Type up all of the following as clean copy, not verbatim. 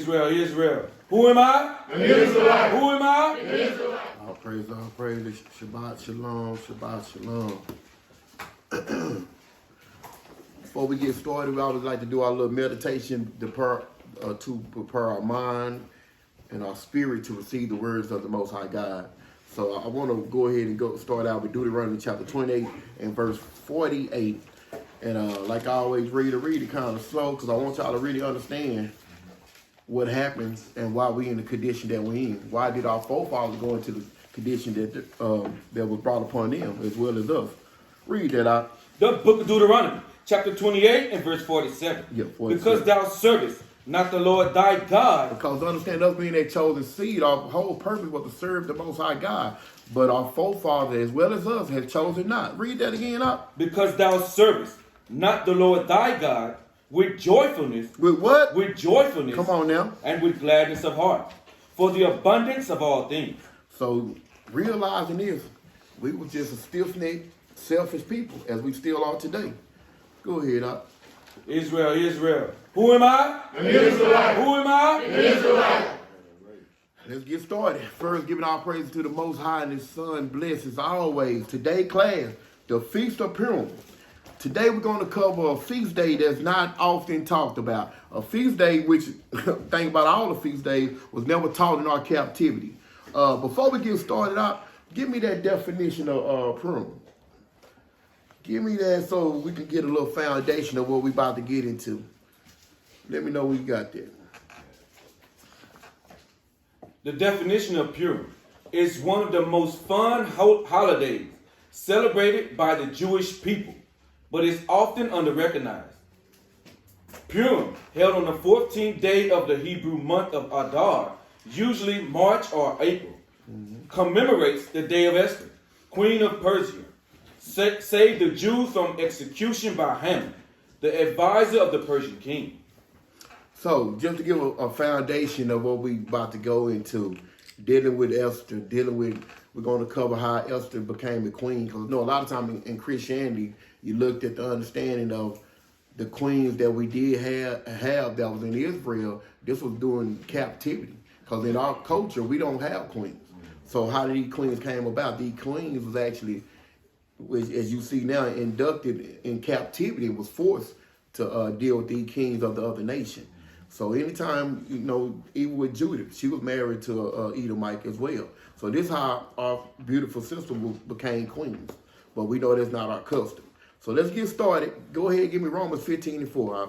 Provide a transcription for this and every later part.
Israel, Israel. Who am I? An Israelite. Who am I? An Israelite. All praise. Shabbat shalom, Shabbat shalom. Before we get started, we always like to do our little meditation to prepare our mind and our spirit to receive the words of the Most High God. So I want to go ahead and start out with Deuteronomy chapter 28 and verse 48. And like I always read it kind of slow because I want y'all to really understand what happens and why we in the condition that we're in. Why did our forefathers go into the condition that was brought upon them as well as us? Read that out. The book of Deuteronomy, chapter 28 and verse 47. Yeah, 47. Because thou servest not the Lord thy God. Because understand us being that chosen seed, our whole purpose was to serve the Most High God. But our forefathers as well as us have chosen not. Read that again up. Because thou servest not the Lord thy God with joyfulness. With what? With joyfulness. Come on now. And with gladness of heart. For the abundance of all things. So realizing this, we were just a stiff-necked, selfish people as we still are today. Go ahead, up. Israel, Israel. Who am I? An Israelite. Who am I? An Israelite. Let's get started. First, giving our praises to the Most High and His Son, blessed as always. Today, class, the Feast of Purim. Today, we're going to cover a feast day that's not often talked about. A feast day, which, think about all the feast days, was never taught in our captivity. Before we get started out, give me that definition of Purim. Give me that so we can get a little foundation of what we're about to get into. Let me know what you got there. The definition of Purim is one of the most fun holidays celebrated by the Jewish people, but is often under-recognized. Purim, held on the 14th day of the Hebrew month of Adar, usually March or April, commemorates the day of Esther, Queen of Persia, saved the Jews from execution by Haman, the advisor of the Persian king. So, just to give a foundation of what we about to go into, dealing with Esther, we're going to cover how Esther became the queen. Because, a lot of times in Christianity, you looked at the understanding of the queens that we did have that was in Israel. This was during captivity. Because in our culture, we don't have queens. So how did these queens came about? These queens was actually, as you see now, inducted in captivity, was forced to deal with these kings of the other nation. So anytime, even with Judith, she was married to Edomite as well. So this is how our beautiful sister became queens. But we know that's not our custom. So let's get started. Go ahead and give me Romans 15 and 4. Huh?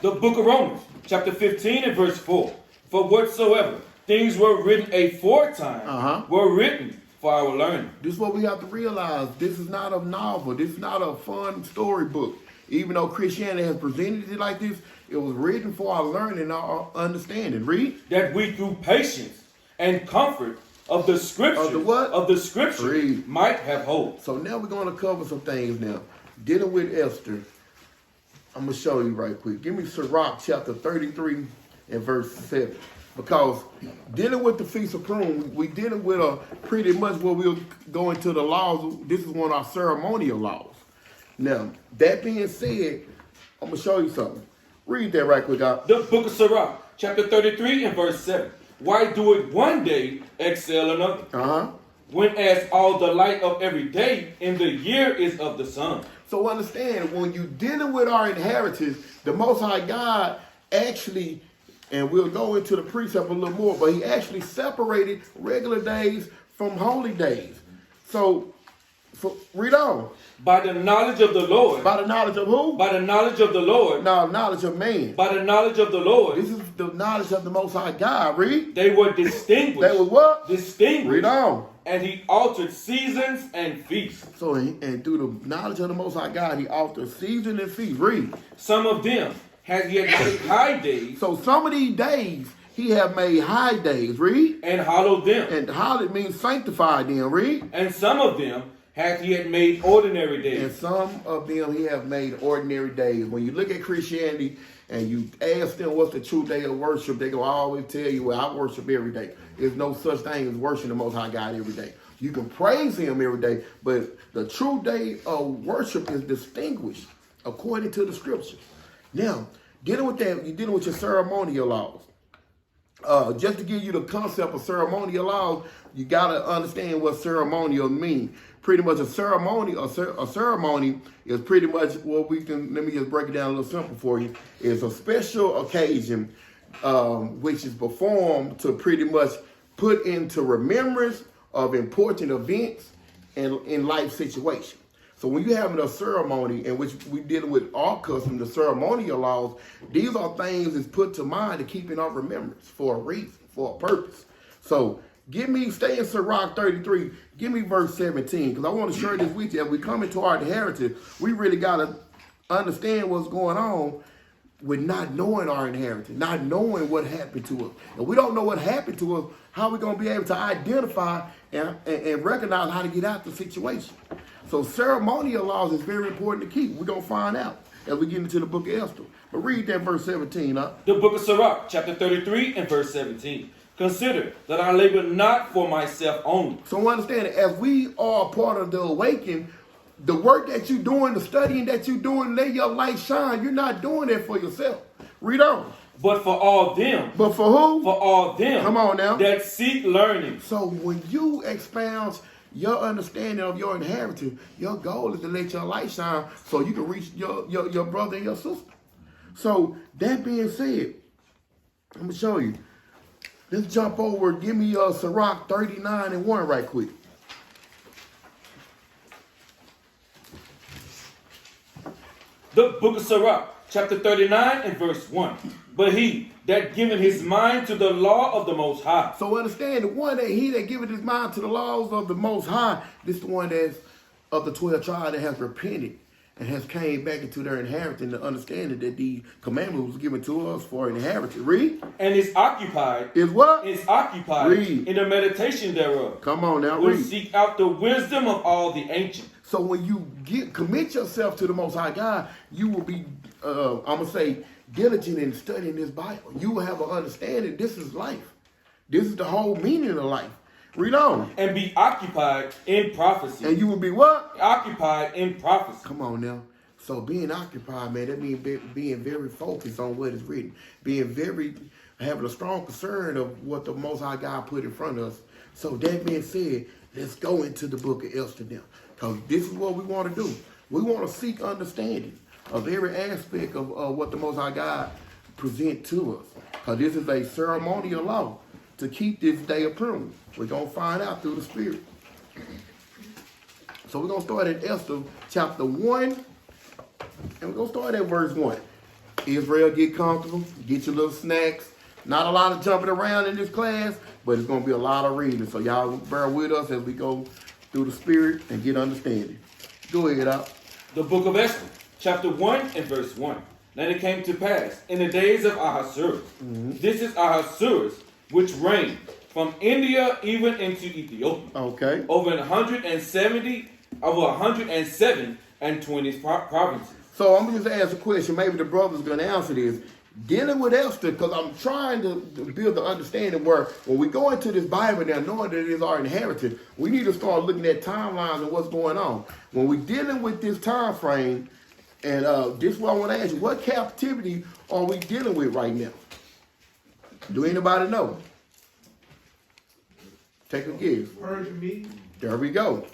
The book of Romans, chapter 15 and verse 4. For whatsoever things were written aforetime were written for our learning. This is what we have to realize. This is not a novel. This is not a fun storybook. Even though Christianity has presented it like this, it was written for our learning and our understanding. Read. That we through patience and comfort of the scriptures, Read. might have hope. So now we're going to cover some things now. Dealing with Esther, I'm going to show you right quick. Give me Sirach chapter 33 and verse 7. Because dealing with the Feast of Purim, we dealing with pretty much what we'll go into the laws. This is one of our ceremonial laws. Now, that being said, I'm going to show you something. Read that right quick, out. The book of Sirach, chapter 33 and verse 7. Why do it one day excel another? When as all the light of every day in the year is of the sun. So understand, when you're dealing with our inheritance, the Most High God actually, and we'll go into the precept a little more, but he actually separated regular days from holy days. So read on. By the knowledge of the Lord. By the knowledge of who? By the knowledge of the Lord. No, knowledge of man. By the knowledge of the Lord. This is the knowledge of the Most High God. Read. They were distinguished. They were what? Distinguished. Read on. And he altered seasons and feasts. So, and through the knowledge of the Most High God, he altered seasons and feasts. Read. Some of them has yet made high days. So some of these days, he have made high days. Read. And hallowed them. And hallowed means sanctified them. Read. And some of them hath he had made ordinary days. And some of them he have made ordinary days. When you look at Christianity and you ask them what's the true day of worship, they gonna always tell you, well, I worship every day. There's no such thing as worshiping the Most High God every day. You can praise him every day, but the true day of worship is distinguished according to the scriptures. Now, dealing with that, you're dealing with your ceremonial laws. Just to give you the concept of ceremonial laws, you got to understand what ceremonial means. Pretty much a ceremony is pretty much what we can, let me just break it down a little simple for you, is a special occasion which is performed to pretty much put into remembrance of important events and in life situations. So when you're having a ceremony in which we dealing with our customs, the ceremonial laws, these are things that's put to mind to keep in our remembrance for a reason, for a purpose. So stay in Sirach 33, give me verse 17, because I want to share this with you. As we come into our inheritance, we really got to understand what's going on with not knowing our inheritance, not knowing what happened to us. And we don't know what happened to us, how are we going to be able to identify and recognize how to get out the situation? So ceremonial laws is very important to keep. We're going to find out as we get into the book of Esther. But read that verse 17, huh? The book of Sirach, chapter 33 and verse 17. Consider that I labor not for myself only. So understand that as we are part of the awakening, the work that you're doing, the studying that you're doing, let your light shine. You're not doing that for yourself. Read on. But for all them. But for who? For all them. Come on now. That seek learning. So when you expound your understanding of your inheritance, your goal is to let your light shine so you can reach your brother and your sister. So that being said, I'm going to show you. Let's jump over. Give me Sirach 39 and 1 right quick. The book of Sirach, chapter 39 and verse 1. But he that giveth his mind to the law of the Most High. So understand, the one that he that giveth his mind to the laws of the Most High, this is the one that's of the 12 tribes that has repented and has came back into their inheritance, the understanding that the commandment was given to us for inheritance. Read. And is occupied. Is what? Is occupied. Read. In the meditation thereof. Come on now, will read. Seek out the wisdom of all the ancients. So when you commit yourself to the Most High God, you will be, I'm going to say, diligent in studying this Bible. You will have an understanding. This is life. This is the whole meaning of life. Read on. And be occupied in prophecy. And you will be what? Occupied in prophecy. Come on now. So being occupied, man, that means being very focused on what is written. Having a strong concern of what the Most High God put in front of us. So that being said, let's go into the book of Esther now. Because this is what we want to do. We want to seek understanding of every aspect of what the Most High God present to us. Because this is a ceremonial law to keep this day of Purim. We're going to find out through the Spirit. So we're going to start at Esther chapter 1. And we're going to start at verse 1. Israel, get comfortable. Get your little snacks. Not a lot of jumping around in this class, but it's going to be a lot of reading. So y'all bear with us as we go through the Spirit and get understanding. Go ahead, out. The book of Esther, chapter 1 and verse 1. Then it came to pass in the days of Ahasuerus. This is Ahasuerus, which reigned from India even into Ethiopia. Okay. Over 107 and 20 provinces. So I'm going to just ask a question. Maybe the brother's going to answer this. Dealing with Esther, because I'm trying to build the understanding where when we go into this Bible now, knowing that it is our inheritance, we need to start looking at timelines and what's going on. When we're dealing with this time frame, and this is what I want to ask you, what captivity are we dealing with right now? Do anybody know? Take a guess. Persian me. There we go.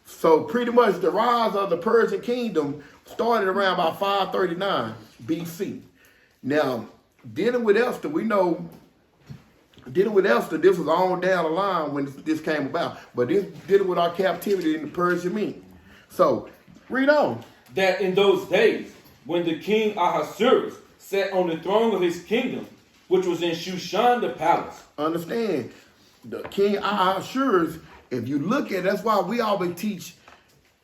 So pretty much the rise of the Persian kingdom started around about 539 BC. Now, dealing with Esther, we know, this was on down the line when this came about. But this dealing with our captivity in the Persian mean. So, read on. That in those days, when the king Ahasuerus sat on the throne of his kingdom, which was in Shushan the palace. Understand, the king Ahasuerus, if you look at it, that's why we always teach,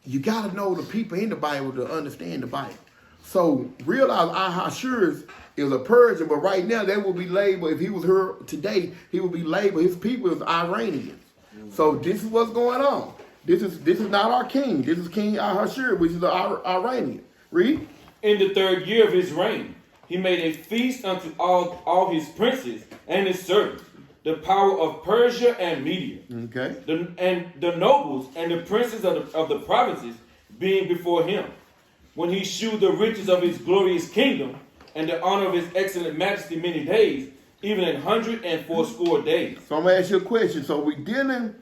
you got to know the people in the Bible to understand the Bible. So, realize Ahasuerus is a Persian, but right now they will be labeled, if he was here today, he would be labeled, his people is Iranians. So this is what's going on. This is not our king. This is King Ahasuerus, which is an Iranian. Read. In the 3rd year of his reign, he made a feast unto all his princes and his servants, the power of Persia and Media. Okay. And the nobles and the princes of the provinces being before him. When he shewed the riches of his glorious kingdom, and the honor of his excellent majesty many days, even 180 days. So I'm gonna ask you a question. So we dealing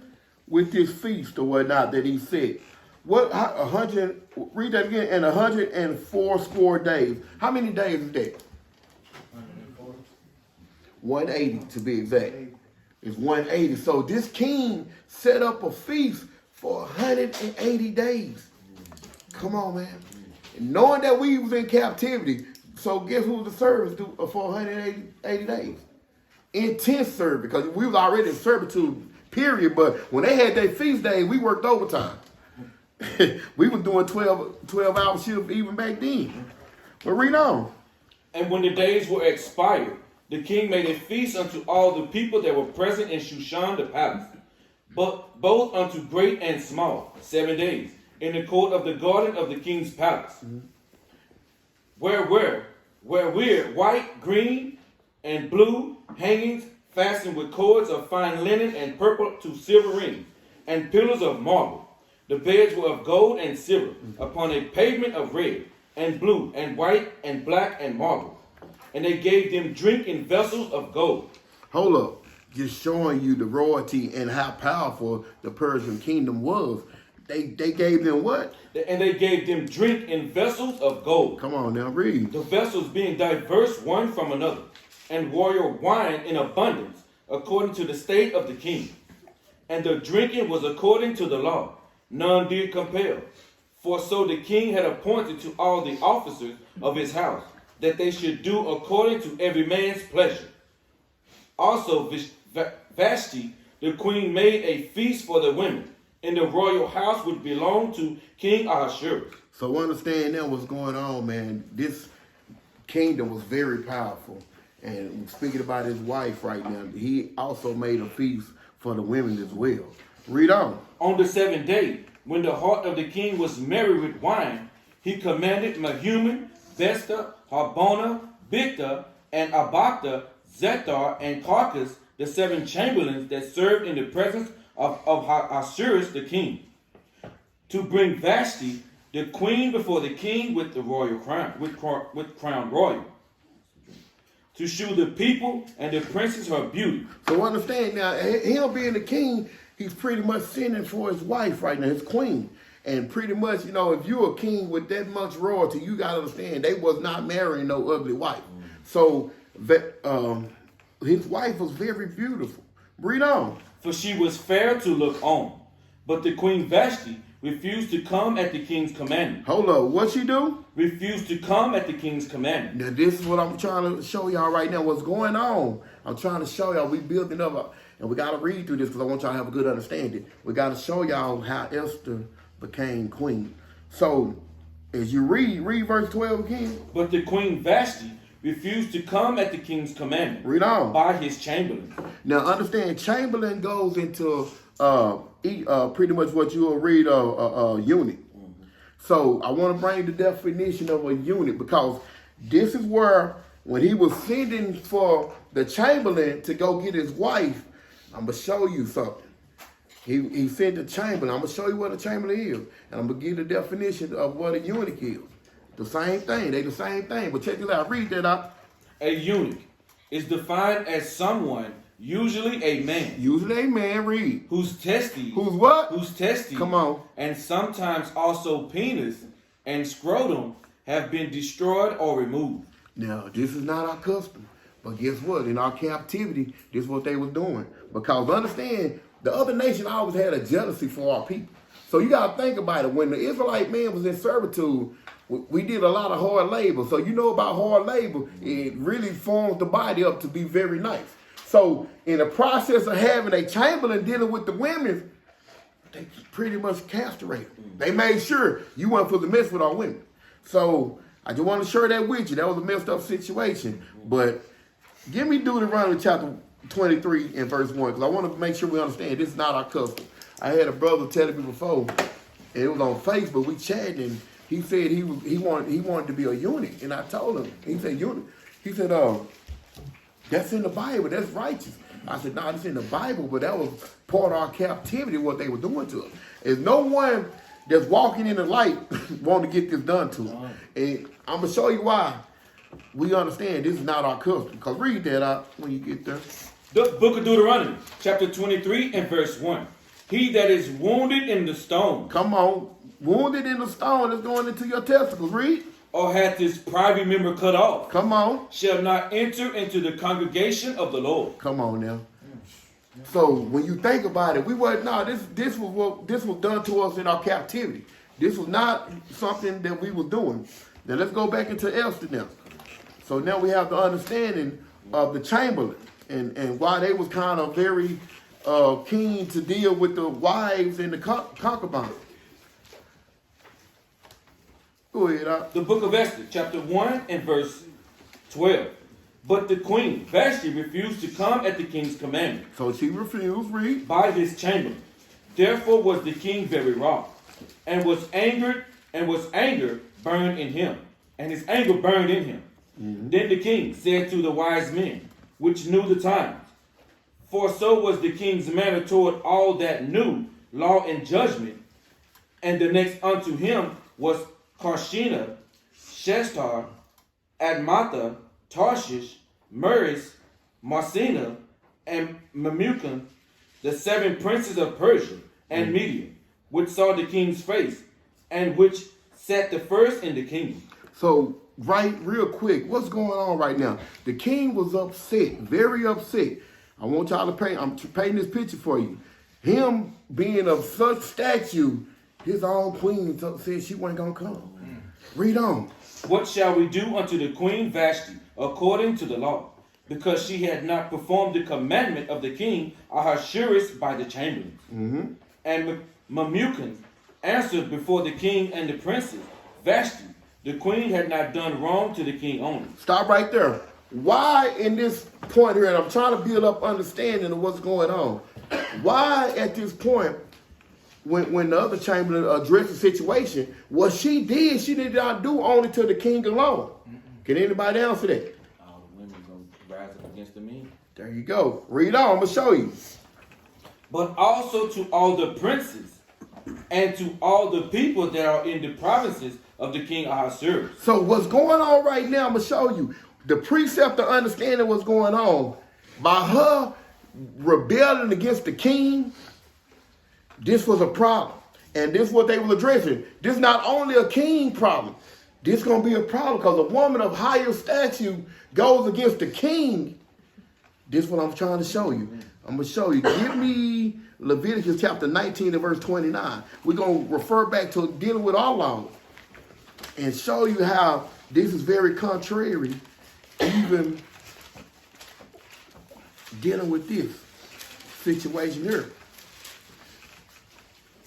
with this feast or whatnot that he said. What 100? Read that again. And 180 days. How many days is that? 180 to be exact. It's 180. So this king set up a feast for 180 days. Come on, man. And knowing that we was in captivity, so guess who the service do for 180 days? Intense service, because we was already in servitude, period. But when they had their feast days, we worked overtime. We was doing 12-hour shifts even back then. But read on. And when the days were expired, the king made a feast unto all the people that were present in Shushan the palace, but both unto great and small, 7 days, in the court of the garden of the king's palace. Where were white, green, and blue hangings fastened with cords of fine linen and purple to silver rings, and pillars of marble. The beds were of gold and silver, upon a pavement of red, and blue, and white, and black, and marble. And they gave them drink in vessels of gold. Hold up. Just showing you the royalty and how powerful the Persian kingdom was. They gave them what? And they gave them drink in vessels of gold. Come on now, read. The vessels being diverse one from another, and royal wine in abundance, according to the state of the king. And the drinking was according to the law. None did compel. For so the king had appointed to all the officers of his house, that they should do according to every man's pleasure. Also Vashti, the queen, made a feast for the women in the royal house which belonged to King Ahasuerus. So understand now what's going on, man. This kingdom was very powerful. And speaking about his wife right now, he also made a feast for the women as well. Read on. On the 7th day, when the heart of the king was merry with wine, he commanded Mehuman, Vesta, Harbona, Bigtha, and Abagtha, Zethar, and Carcas, the 7 chamberlains that served in the presence of Ahasuerus the king, to bring Vashti, the queen, before the king with the royal crown, with crown royal, to shew the people and the princes her beauty. So understand now, him being the king, he's pretty much sending for his wife right now, his queen. And pretty much, if you're a king with that much royalty, you got to understand, they was not marrying no ugly wife. So his wife was very beautiful. Read on. For she was fair to look on. But the queen Vashti refused to come at the king's commandment. Hold up, what she do? Refused to come at the king's commandment. Now this is what I'm trying to show y'all right now, what's going on. I'm trying to show y'all, we building up, and we got to read through this because I want y'all to have a good understanding. We got to show y'all how Esther became queen. So, as you read verse 12 again. But the queen Vashti refused to come at the king's commandment. Read on. By his chamberlain. Now, understand, chamberlain goes into pretty much what you will read a unit. So, I want to bring the definition of a unit because this is where, when he was sending for the chamberlain to go get his wife, I'm going to show you something. He sent the chamberlain. I'm going to show you what a chamberlain is. And I'm going to give the definition of what a eunuch is. The same thing. They the same thing. But check this out. Read that out. A eunuch is defined as someone, usually a man. Usually a man, read. Whose testes. Who's what? Whose testes. Come on. And sometimes also penis and scrotum have been destroyed or removed. Now, this is not our custom. But guess what? In our captivity, this is what they was doing. Because understand, the other nation always had a jealousy for our people. So you got to think about it. When the Israelite man was in servitude, we did a lot of hard labor. So you know about hard labor, it really forms the body up to be very nice. So in the process of having a chamberlain dealing with the women, they pretty much castrated. They made sure you weren't supposed to mess with our women. So I just want to share that with you. That was a messed up situation. But give me Deuteronomy chapter 23 and verse 1, because I want to make sure we understand this is not our custom. I had a brother telling me before, and it was on Facebook, we chatted, and he said he wanted to be a eunuch. And I told him, he said, eunuch. He said, that's in the Bible, that's righteous. I said, no, it's in the Bible, but that was part of our captivity, what they were doing to us. There's no one that's walking in the light want to get this done to them. And I'm going to show you why. we understand this is not our custom. Because read that out when you get there. The book of Deuteronomy, chapter 23 and verse 1. He that is wounded in the stone, Come on. Wounded in the stone is going into your testicles. Read. or hath his private member cut off, Come on. shall not enter into the congregation of the Lord. Come on now. So when you think about it, we weren't. No, this was done to us in our captivity. This was not something that we were doing. Now let's go back into Esther now. So now we have the understanding of the Chamberlain and why they was kind of very keen to deal with the wives and the concubines. Go ahead, The book of Esther, chapter 1 and verse 12. But the queen Vashti refused to come at the king's commandment So she refused. Read. by his chamberlain. Therefore was the king very wroth, and was anger burned in him, and his anger burned in him. Then the king said to the wise men, which knew the times, for so was the king's manner toward all that knew law and judgment, and the next unto him was Karshina, Sheshtar, Admatha, Tarshish, Meres, Marsina, and Memucan, the 7 princes of Persia and Media, which saw the king's face, and which sat the first in the kingdom. So, right, real quick, what's going on right now? The king was upset, very upset. I want y'all to paint, I'm painting this picture for you. Him being of such stature, his own queen said she wasn't going to come. Read on. What shall we do unto the queen Vashti according to the law? Because she had not performed the commandment of the king Ahasuerus by the chamberlains. And Memucan answered before the king and the princes, Vashti, the queen had not done wrong to the king only. Stop right there. Why in this point here, and I'm trying to build up understanding of what's going on. Why at this point, when the other chamberlain addressed the situation, what she did not do only to the king alone. Can anybody answer that? All the women going to rise up against the men. There you go. Read on. I'm going to show you. But also to all the princes and to all the people that are in the provinces of the king Ahasuerus. So what's going on right now, I'm going to show you. The precept of understanding what's going on. By her rebelling against the king, this was a problem. And this is what they were addressing. This is not only a king problem. This is going to be a problem because a woman of higher stature goes against the king. This is what I'm trying to show you. I'm going to show you. Give me Leviticus chapter 19 and verse 29. We're going to refer back to dealing with our laws and show you how this is very contrary, even dealing with this situation here.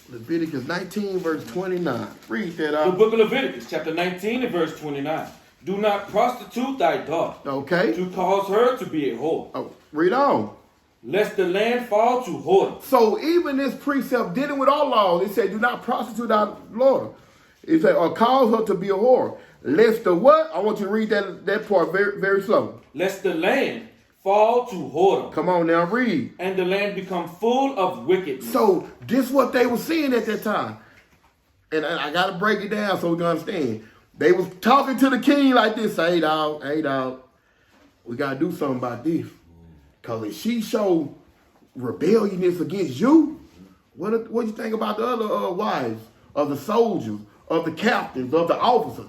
Leviticus 19 verse 29. Read that The out. book of Leviticus, chapter 19 and verse 29. Do not prostitute thy daughter, Okay. to cause her to be a whore, Oh, read on. lest the land fall to whoredom. So even this precept dealing with our laws, it said, do not prostitute thy daughter. It said, or cause her to be a whore. Lest the what? I want you to read that part very, very slow. Lest the land fall to whoredom, Come on now, read. and the land become full of wickedness. So this what they were seeing at that time. And I got to break it down so we can understand. They was talking to the king like this. Hey, dog, we got to do something about this. Because if she showed rebelliousness against you, what you think about the other wives of the soldiers, of the captains, of the officers?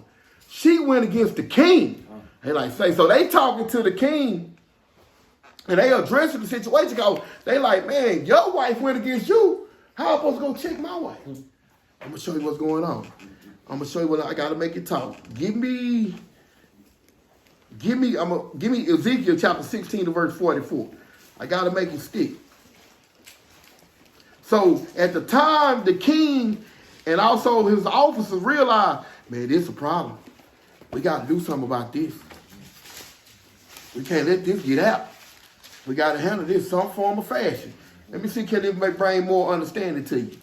She went against the king. They like say, so they talking to the king. And they addressing the situation because they like, man, your wife went against you. How am I supposed to go check my wife? I'm going to show you what's going on. I'm going to show you what I got to make it talk. Give me Ezekiel chapter 16 to verse 44. I got to make it stick. So at the time, the king and also his officers realized, man, this is a problem. We got to do something about this. We can't let this get out. We got to handle this some form of fashion. Let me see, can it bring more understanding to you?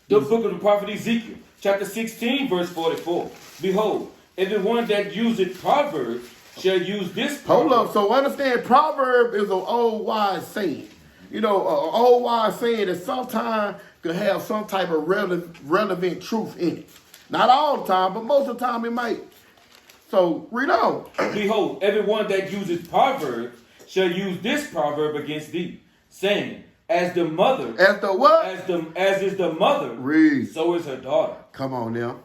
The book of the prophet Ezekiel, chapter 16, verse 44. Behold, everyone that useth proverbs shall use this proverb. Hold up. So understand, proverb is an old wise saying. You know, an old wise saying that sometimes could have some type of relevant truth in it. Not all the time, but most of the time it might. So read on. Behold, everyone that uses proverbs shall use this proverb against thee, saying, as the mother, As the what? as is the mother, Read. so is her daughter. Come on now.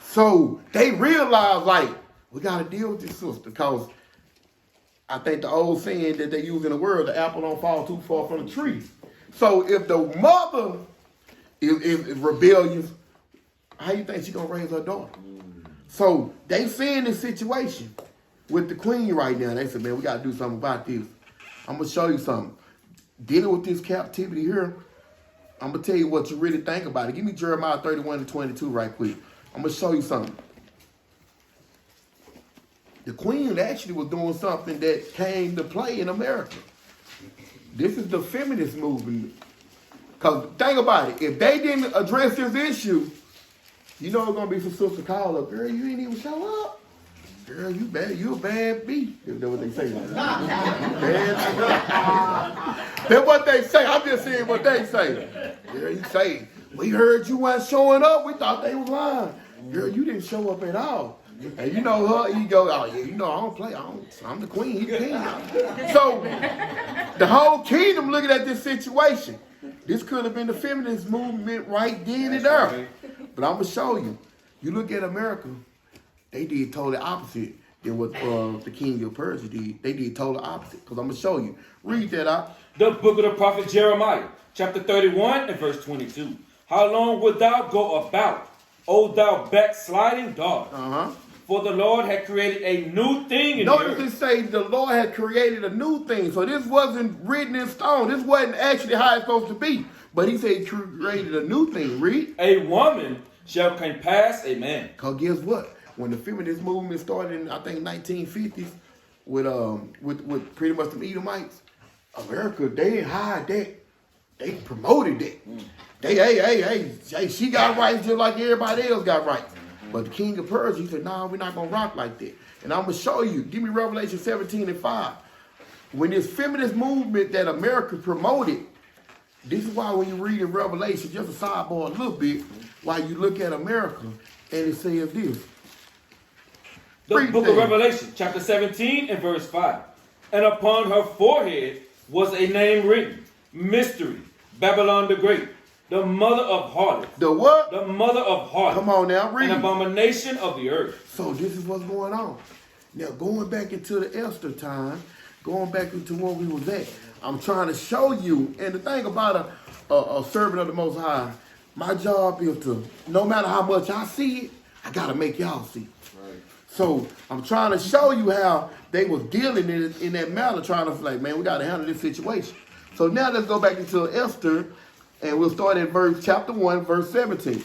So they realize, like, we got to deal with this sister, because I think the old saying that they use in the world, the apple don't fall too far from the tree. So if the mother is rebellious, how you think she gonna raise her daughter? So they seeing this situation with the queen right now. They said, man, we got to do something about this. I'm going to show you something. Dealing with this captivity here, I'm going to tell you what you really think about it. Give me Jeremiah 31-22 right quick. I'm going to show you something. The queen actually was doing something that came to play in America. This is the feminist movement. Because think about it. If they didn't address this issue, you know it's going to be some sister call up. Girl, you ain't even show up. Girl, you bad. You a bad bee. That's what they say. That's what they say. I'm just saying what they say. Girl, you say, we heard you weren't showing up. We thought they was lying. Girl, you didn't show up at all. And you know her ego, oh yeah, you know I don't play. I'm the queen, he's the king. So the whole kingdom looking at this situation. This could have been the feminist movement right then and there. Right. But I'm gonna show you. You look at America, they did totally opposite than what the king of Persia did. They did totally opposite. Because I'm gonna show you. Read that out. The book of the prophet Jeremiah, chapter 31 and verse 22. How long wilt thou go about, O thou backsliding daughter? For the Lord had created a new thing in the earth. Notice it say the Lord had created a new thing. So this wasn't written in stone. This wasn't actually how it's supposed to be. But he said he created a new thing. Read. A woman shall compass a man. Because guess what? When the feminist movement started in, I think, 1950s with pretty much the Edomites, America, they didn't hide that. They promoted that. They, hey, she got rights just like everybody else got rights. But the king of Persia, he said, no, we're not going to rock like that. And I'm going to show you. Give me Revelation 17:5. When this feminist movement that America promoted, this is why when you read in Revelation, just a sidebar a little bit, why you look at America and it says this. The book of Revelation, chapter 17 and verse 5. And upon her forehead was a name written, Mystery, Babylon the Great, the mother of harlots. The what? The mother of harlots. Come on now, read. An abomination of the earth. So this is what's going on. Now, going back into the Esther time, going back into where we was at, I'm trying to show you, and the thing about a servant of the Most High, my job is to, no matter how much I see it, I got to make y'all see it. Right. So I'm trying to show you how they was dealing in that manner, trying to like, man, we got to handle this situation. So now let's go back into Esther, and we'll start at chapter 1, verse 17.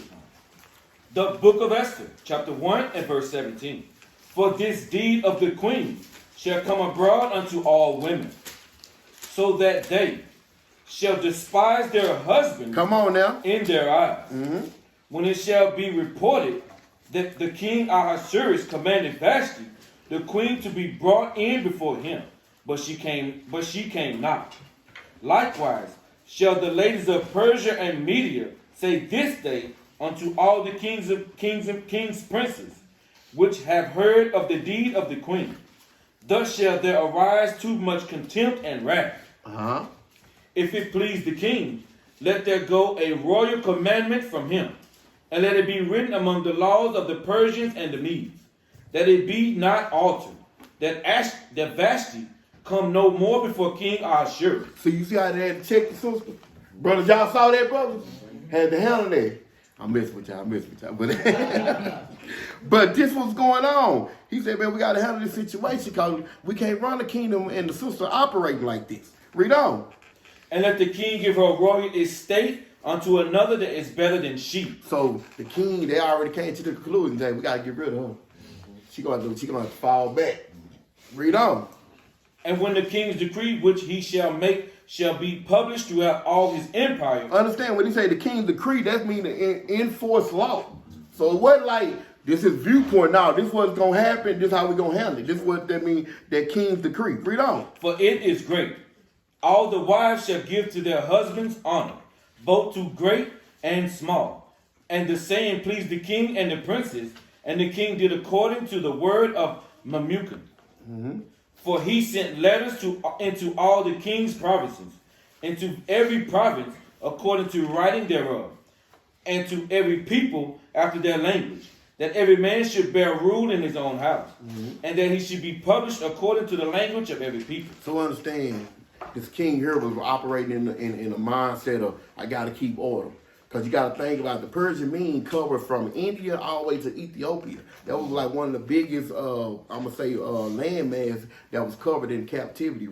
The book of Esther, chapter 1 and verse 17. For this deed of the queen shall come abroad unto all women, so that they shall despise their husbands. Come on now. In their eyes. Mm-hmm. When it shall be reported that the king Ahasuerus commanded Vashti, the queen, to be brought in before him, but she came not. Likewise shall the ladies of Persia and Media say this day unto all the kings princes, which have heard of the deed of the queen. Thus shall there arise too much contempt and wrath. If it please the king, let there go a royal commandment from him, and let it be written among the laws of the Persians and the Medes, that it be not altered, that Vashti come no more before King Ahasuerus. So you see how they had to check the sister? Brothers, y'all saw that, brothers? Had to handle that. I mess with y'all. But this was going on. He said, man, we got to handle this situation because we can't run the kingdom and the sister operating like this. Read on. And let the king give her a royal estate unto another that is better than she. So the king, they already came to the conclusion that we got to get rid of her. She gonna have to fall back. Read on. And when the king's decree which he shall make shall be published throughout all his empire. Understand when he say the king's decree, that means the enforced law. So it wasn't like this is viewpoint now. This is what's gonna happen. This is how we gonna handle it. This is what that means. That king's decree. Read on. For it is great. All the wives shall give to their husbands honor, both to great and small. And the saying pleased the king and the princes, And the king did according to the word of Memucan. For he sent letters into all the king's provinces, into every province according to writing thereof, and to every people after their language, that every man should bear rule in his own house, and that he should be published according to the language of every people. So understand, this king here was operating in a mindset of, I got to keep order. Because you got to think about the Persian mean covered from India all the way to Ethiopia. That was like one of the biggest, I'm going to say, landmass that was covered in captivity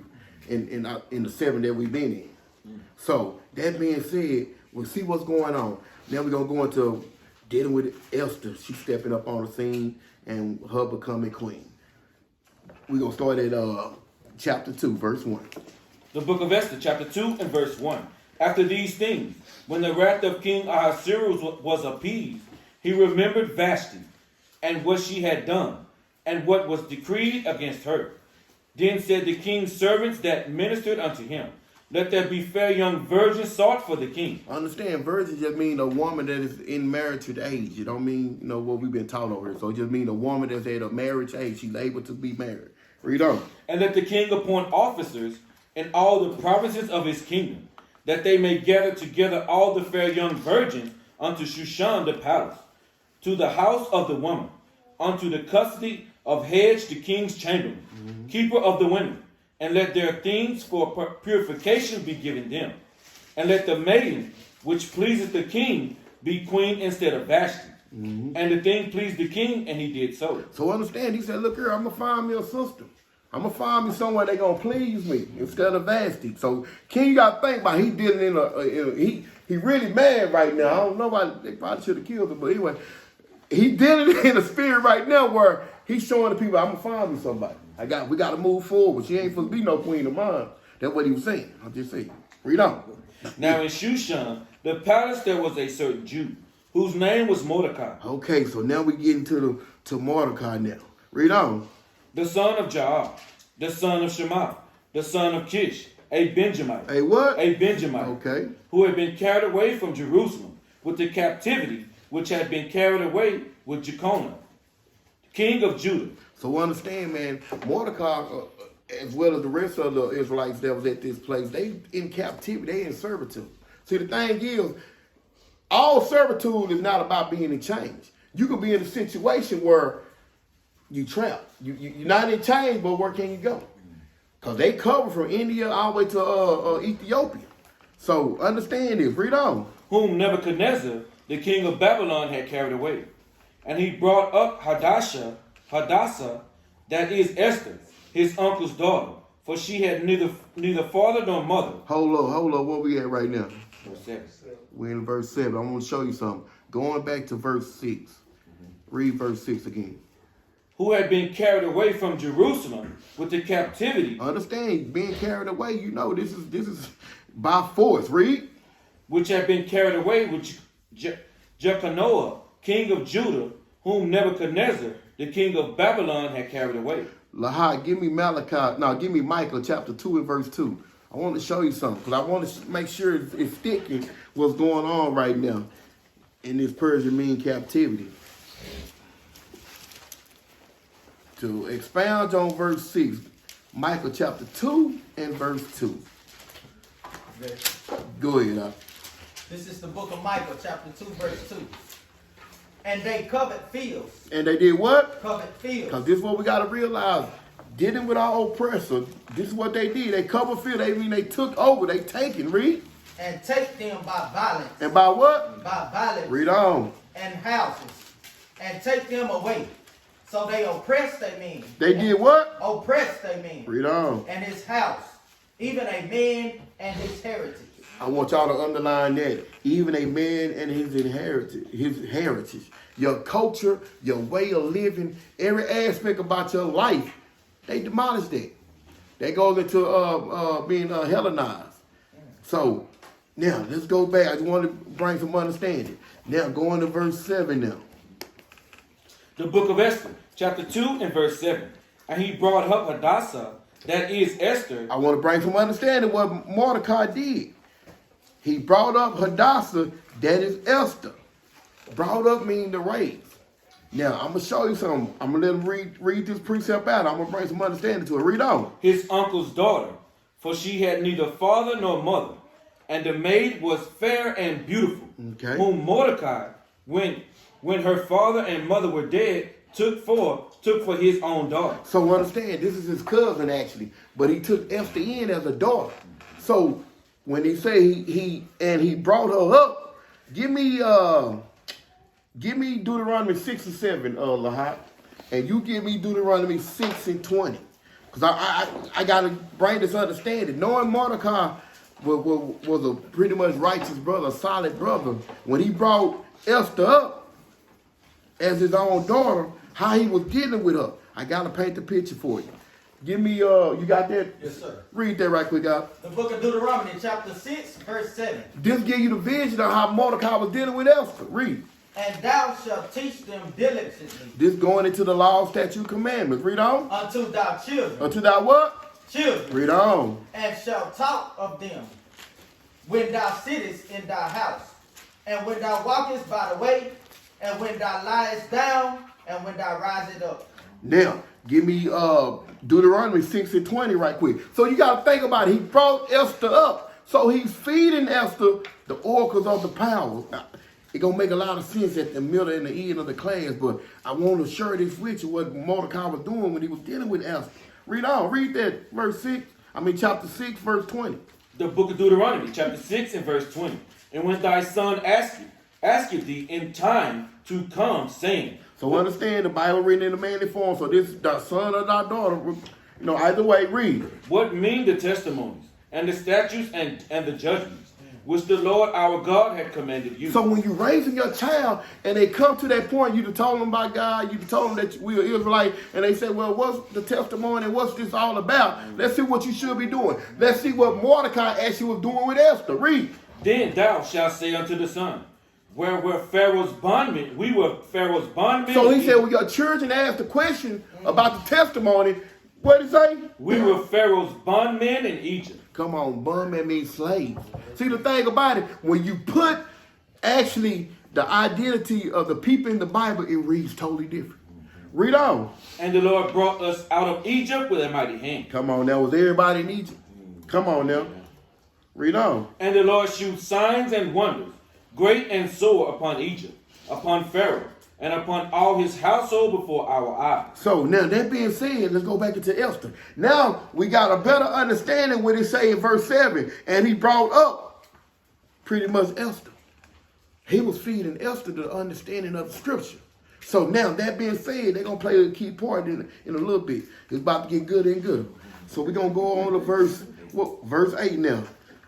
in the 7 that we've been in. So, that being said, we'll see what's going on. Now we're going to go into dealing with Esther. She's stepping up on the scene and her becoming queen. We're going to start at chapter 2, verse 1. The book of Esther, chapter 2 and verse 1. After these things, when the wrath of King Ahasuerus was appeased, he remembered Vashti, and what she had done, and what was decreed against her. Then said the king's servants that ministered unto him, let there be fair young virgins sought for the king. Understand, virgin just mean a woman that is in marriage age. It don't mean, what we've been taught over here. So it just mean a woman that's at a marriage age. She's able to be married. Read on. And let the king appoint officers in all the provinces of his kingdom, that they may gather together all the fair young virgins unto Shushan the palace, to the house of the woman, unto the custody of Hedge the king's chamberlain, keeper of the women, and let their things for purification be given them. And let the maiden which pleaseth the king be queen instead of Vashti. And the thing pleased the king, and he did so. So understand, he said, look here, I'm going to find me a sister. I'm going to find me somewhere they going to please me instead of Vashti. So king, you got to think about, he dealing he really mad right now. I don't know why they probably should have killed him, but anyway, he dealing in a spirit right now where he's showing the people, I'm going to find me somebody. We got to move forward. She ain't supposed to be no queen of mine. That's what he was saying. I'm just saying. Read on. Now in Shushan, the palace, there was a certain Jew, whose name was Mordecai. Okay, so now we get into Mordecai now. Read on. The son of Jael, the son of Shema, the son of Kish, a Benjamite. A what? A Benjamite. Okay. Who had been carried away from Jerusalem with the captivity which had been carried away with Jeconiah, king of Judah. So understand, man, Mordecai, as well as the rest of the Israelites that was at this place, they in captivity, they in servitude. See, the thing is, all servitude is not about being in chains. You could be in a situation where you trapped. You're not in chains, but where can you go? Because they cover from India all the way to Ethiopia. So understand this. Read on. Whom Nebuchadnezzar, the king of Babylon, had carried away. And he brought up Hadassah, that is Esther, his uncle's daughter, for she had neither father nor mother. Hold on. Where we at right now? Verse 7. We're in verse 7. I want to show you something. Going back to verse 6. Read verse 6 again. Who had been carried away from Jerusalem with the captivity. Understand, being carried away, this is by force. Read. Which had been carried away with Jeconiah, king of Judah, whom Nebuchadnezzar, the king of Babylon, had carried away. Lahai, give me Micah chapter 2 and verse 2. I want to show you something, because I want to make sure it's sticking what's going on right now in this Persian mean captivity. To expound on verse 6, Micah chapter 2 and verse 2. Go ahead. This is the book of Micah, chapter 2, verse 2. And they covered fields. And they did what? Covered fields. Because this is what we got to realize. Dealing with our oppressor, this is what they did. They covered fields. They took over. They taken. Read. And take them by violence. And by what? By violence. Read on. And houses. And take them away. So they oppressed they mean. They did what? Oppressed they mean. Read on. And his house. Even a man and his heritage. I want y'all to underline that. Even a man and his heritage. Your culture, your way of living, every aspect about your life, they demolished that. That goes into being Hellenized. So, now, let's go back. I just want to bring some understanding. Now, going to verse 7 now. The book of Esther, chapter 2 and verse 7. And he brought up Hadassah, that is Esther. I want to bring some understanding what Mordecai did. He brought up Hadassah, that is Esther. Brought up meaning to raise. Now, I'm going to show you something. I'm going to let him read this precept out. I'm going to bring some understanding to it. Read on. His uncle's daughter, for she had neither father nor mother, and the maid was fair and beautiful, Okay. whom Mordecai, when her father and mother were dead, took for his own daughter. So understand, this is his cousin actually, but he took Esther in as a daughter. So when he say he brought her up, give me Deuteronomy 6 and 7, Lahat, and you give me Deuteronomy 6 and 20, because I gotta bring this understanding. Knowing Mordecai was a pretty much righteous brother, a solid brother, when he brought Esther up as his own daughter, how he was dealing with her. I gotta paint the picture for you. Give me you got that? Yes, sir. Read that right quick, guys. The book of Deuteronomy, chapter 6, verse 7. This give you the vision of how Mordecai was dealing with Esther. Read. And thou shalt teach them diligently This going into the law, statute, commandments. Read on. unto thy children. Unto thou what? Children. Read on. And shalt talk of them when thou sittest in thy house, and when thou walkest by the way, and when thou liest down, and when thou risest up. Now, give me Deuteronomy 6 and 20 right quick. So you got to think about it. He brought Esther up. So he's feeding Esther the oracles of the power. It's going to make a lot of sense at the middle and the end of the class, but I want to share this with you what Mordecai was doing when he was dealing with Esther. Read on. Read that chapter 6, verse 20. The book of Deuteronomy, chapter 6 and verse 20. And when thy son asketh thee in time to come, saying. So understand the Bible written in the manly form. So this thy son or thy daughter, either way, read. What mean the testimonies and the statutes and the judgments, which the Lord our God had commanded you? So when you're raising your child and they come to that point, you told them about God, you told them that we are Israelite, and they say, well, what's the testimony and what's this all about? Let's see what you should be doing. Let's see what Mordecai actually was doing with Esther. Read. Then thou shalt say unto the son, where were Pharaoh's bondmen? We were Pharaoh's bondmen. So he said, when your children asked the question about the testimony, what did he say? We were Pharaoh's bondmen in Egypt. Come on, bondman means slaves. See, the thing about it, when you put actually the identity of the people in the Bible, it reads totally different. Read on. And the Lord brought us out of Egypt with a mighty hand. Come on, that was everybody in Egypt. Come on now. Read on. And the Lord shewed signs and wonders, great and sore, upon Egypt, upon Pharaoh, and upon all his household before our eyes. So now that being said, let's go back into Esther. Now we got a better understanding what it say in verse 7. And he brought up pretty much Esther. He was feeding Esther the understanding of the scripture. So now that being said, they're going to play a key part in a little bit. It's about to get gooder and gooder. So we're going to go on to verse 8 now.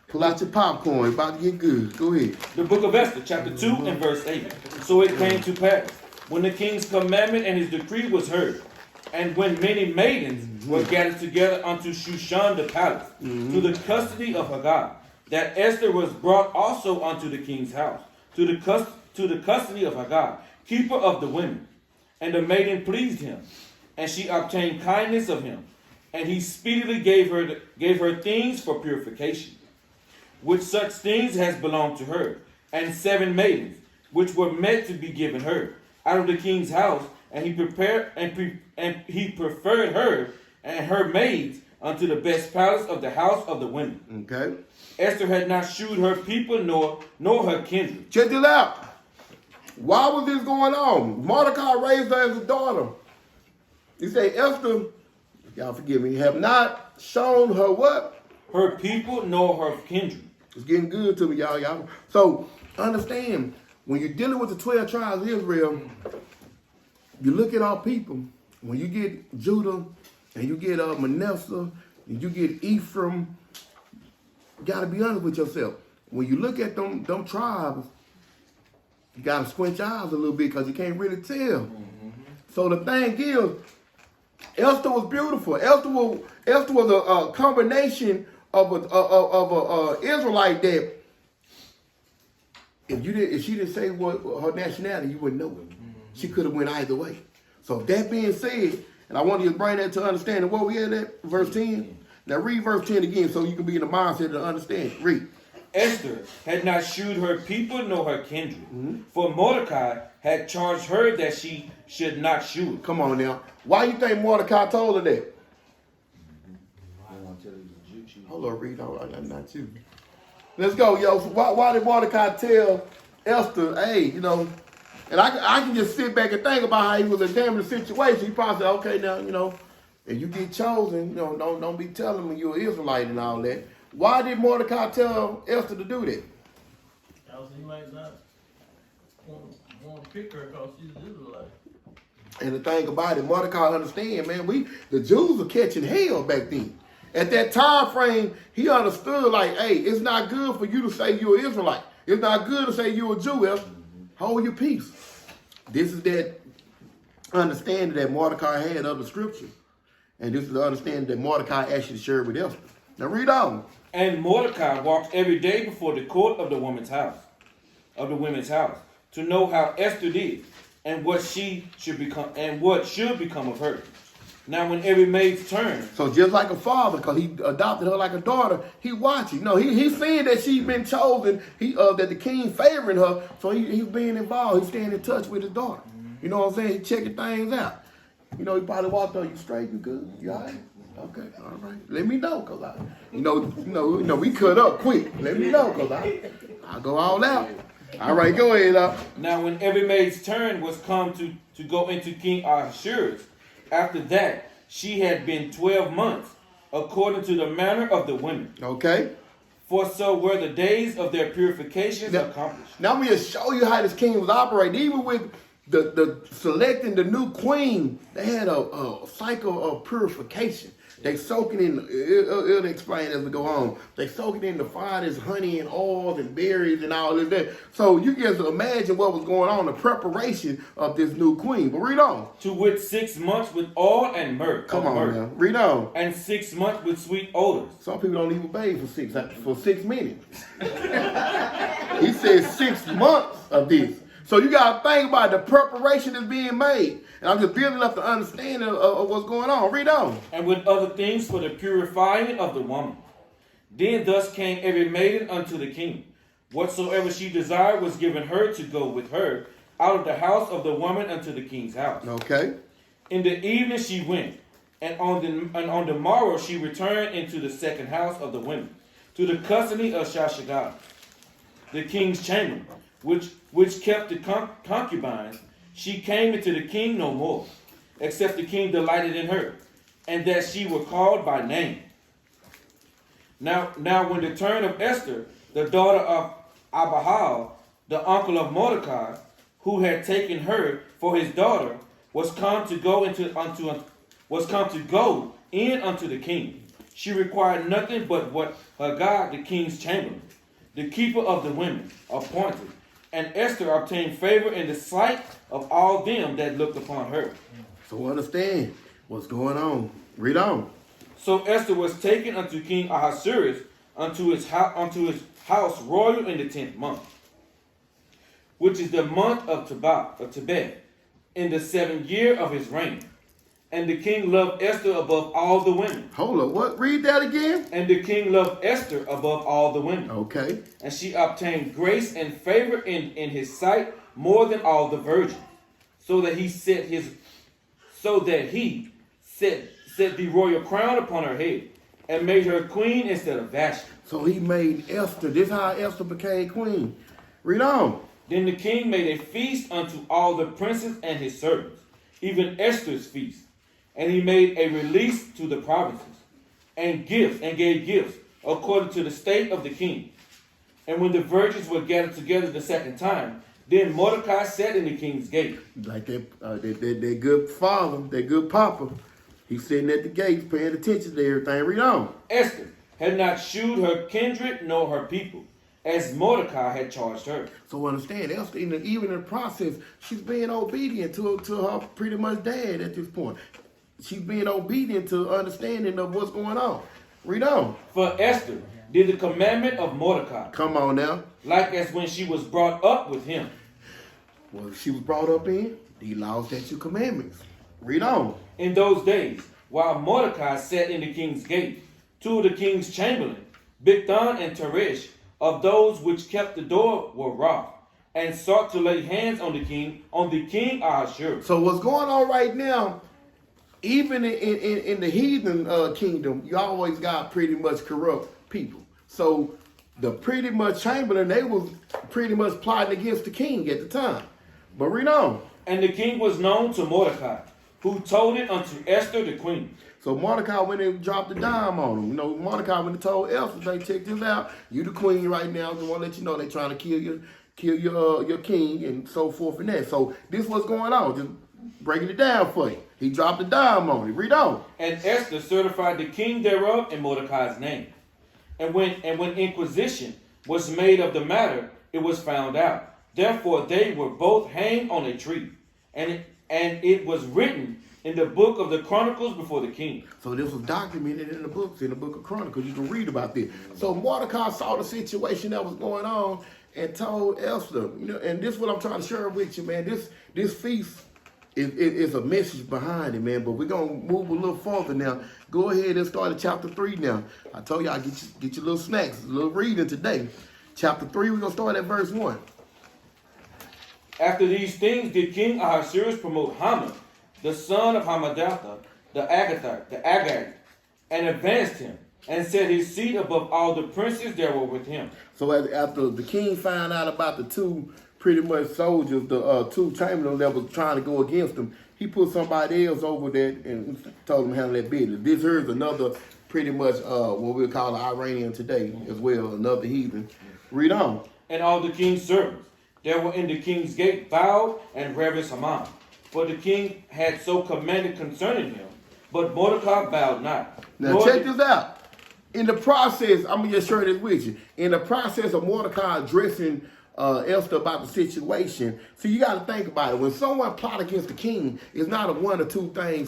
Pull out your popcorn. It's about to get good. Go ahead. The book of Esther, chapter 2 and verse 8. So it came to pass, when the king's commandment and his decree was heard, and when many maidens were gathered together unto Shushan the palace, to the custody of Haggah, that Esther was brought also unto the king's house, to the custody of Haggah, keeper of the women. And the maiden pleased him, and she obtained kindness of him, and he speedily gave her things for purification, which such things has belonged to her, and 7 maidens, which were meant to be given her, out of the king's house, and he preferred her and her maids unto the best palace of the house of the women. Okay. Esther had not shewed her people nor her kindred. Check this out. Why was this going on? Mordecai raised her as a daughter. He said, Esther, y'all forgive me, have not shown her what? Her people nor her kindred. It's getting good to me, y'all. So understand, when you're dealing with the 12 tribes of Israel, you look at our people. When you get Judah and you get Manasseh and you get Ephraim, you got to be honest with yourself. When you look at them tribes, you got to squint your eyes a little bit because you can't really tell. So the thing is, Esther was beautiful. Esther was a combination of a Israelite that if she didn't say what her nationality, you wouldn't know it. She could have went either way. So that being said, and I want you to bring that to understanding what we had at verse 10. Now read verse 10 again so you can be in the mindset to understand. Read. Esther had not shewed her people nor her kindred, for Mordecai had charged her that she should not shew it. Come on now. Why you think Mordecai told her that? Hold on, read on. Not you. Let's go, yo. So why did Mordecai tell Esther, hey, you know, and I can just sit back and think about how he was examining the situation. He probably said, okay, now, you know, if you get chosen, you know, don't be telling me you're an Israelite and all that. Why did Mordecai tell Esther to do that? Because he might not want to pick her because she's an Israelite. And the thing about it, Mordecai understand, man, the Jews were catching hell back then. At that time frame, he understood, like, hey, it's not good for you to say you're an Israelite. It's not good to say you're a Jew. Esther. Hold your peace. This is that understanding that Mordecai had of the scripture. And this is the understanding that Mordecai actually shared with Esther. Now read on. And Mordecai walked every day before the court of the women's house, to know how Esther did, and what she should become, and what should become of her. Now, when every maid's turn, So just like a father, because he adopted her like a daughter, he watching. No, he's seeing that she's been chosen. That the king favoring her, so he's being involved. He's staying in touch with his daughter. You know what I'm saying? He's checking things out. You know, he probably walked up. You straight? You good? You all right? Okay, all right. Let me know, cause we cut up quick. Let me know, cause I go all out. All right, go ahead. Now, when every maid's turn was come to go into King Ahasuerus, after that she had been 12 months, according to the manner of the women. Okay. For so were the days of their purifications accomplished. Now I'm going to show you how this king was operating. Even with the selecting the new queen, they had a cycle of purification. They soak it in, it'll explain as we go on. They soak it in the finest honey and oils and berries and all of that. So you can imagine what was going on, the preparation of this new queen. But read on. To which 6 months with oil and myrrh. Come on now. Read on. And 6 months with sweet odors. Some people don't even bathe for 6 minutes. He said 6 months of this. So you got to think about the preparation that's being made. And I'm just building up the understanding of what's going on. Read on. And with other things for the purifying of the woman. Then thus came every maiden unto the king. Whatsoever she desired was given her to go with her out of the house of the woman unto the king's house. Okay. In the evening she went, and on the morrow she returned into the second house of the women, to the custody of Shashagad, the king's chamber, which kept the concubines. She came into the king no more, except the king delighted in her, and that she were called by name. Now when the turn of Esther, the daughter of Abihail, the uncle of Mordecai, who had taken her for his daughter, was come to go in unto the king, she required nothing but what Haggai, the king's chamberlain, the keeper of the women, appointed. And Esther obtained favor in the sight of all them that looked upon her. So understand what's going on. Read on. So Esther was taken unto King Ahasuerus unto his house royal in the 10th month, which is the month of Tebeth, in the 7th year of his reign. And the king loved Esther above all the women. Hold up, what? Read that again. And the king loved Esther above all the women. Okay. And she obtained grace and favor in his sight more than all the virgins, so that he set the royal crown upon her head, and made her queen instead of Vashti. So he made Esther. This is how Esther became queen. Read on. Then the king made a feast unto all the princes and his servants, even Esther's feast. And he made a release to the provinces, and gave gifts according to the state of the king. And when the virgins were gathered together the second time, then Mordecai sat in the king's gate. Like that good father, that good papa. He's sitting at the gates paying attention to everything. Read on. Esther had not shewed her kindred nor her people, as Mordecai had charged her. So understand, Esther, even in the process, she's being obedient to her pretty much dad at this point. She's being obedient to understanding of what's going on. Read on. For Esther did the commandment of Mordecai. Come on now. Like as when she was brought up with him. Well, she was brought up in the laws, statutes, commandments. Read on. In those days, while Mordecai sat in the king's gate, two of the king's chamberlain, Bigthan and Teresh, of those which kept the door were wroth, and sought to lay hands on the king Ahasuerus. So what's going on right now, even in the heathen kingdom, you always got pretty much corrupt people. So the pretty much Chamberlain, they was pretty much plotting against the king at the time. But read on. And the king was known to Mordecai, who told it unto Esther the queen. So Mordecai went and dropped a dime on him. You know, Mordecai went and told Esther, "They check this out. You the queen right now. They want to let you know they trying to kill your king and so forth and that." So this what's going on. Just breaking it down for you. He dropped a dime on him. Read on. And Esther certified the king thereof in Mordecai's name. And when inquisition was made of the matter, it was found out. Therefore they were both hanged on a tree. And it was written in the book of the Chronicles before the king. So this was documented in the book of Chronicles. You can read about this. So Mordecai saw the situation that was going on and told Esther, you know, and this is what I'm trying to share with you, man. This feast is a message behind it, man. But we're gonna move a little further now. Go ahead and start at chapter 3 now. I told y'all get your little snacks, a little reading today. Chapter 3, we're gonna start at verse 1. After these things did King Ahasuerus promote Haman, the son of Hammedatha, the Agagite, and advanced him, and set his seat above all the princes that were with him. So after the king found out about the two pretty much soldiers, the two chamberlains that was trying to go against him, he put somebody else over there and told him to handle that business. This here is another pretty much what we'll call an Iranian today as well, another heathen. Read on. And all the king's servants that were in the king's gate bowed and reverenced Haman. For the king had so commanded concerning him, but Mordecai bowed not. Now check this out. In the process, I'm going to just share this with you. In the process of Mordecai addressing Esther about the situation, see, you got to think about it. When someone plot against the king, it's not a one or two thing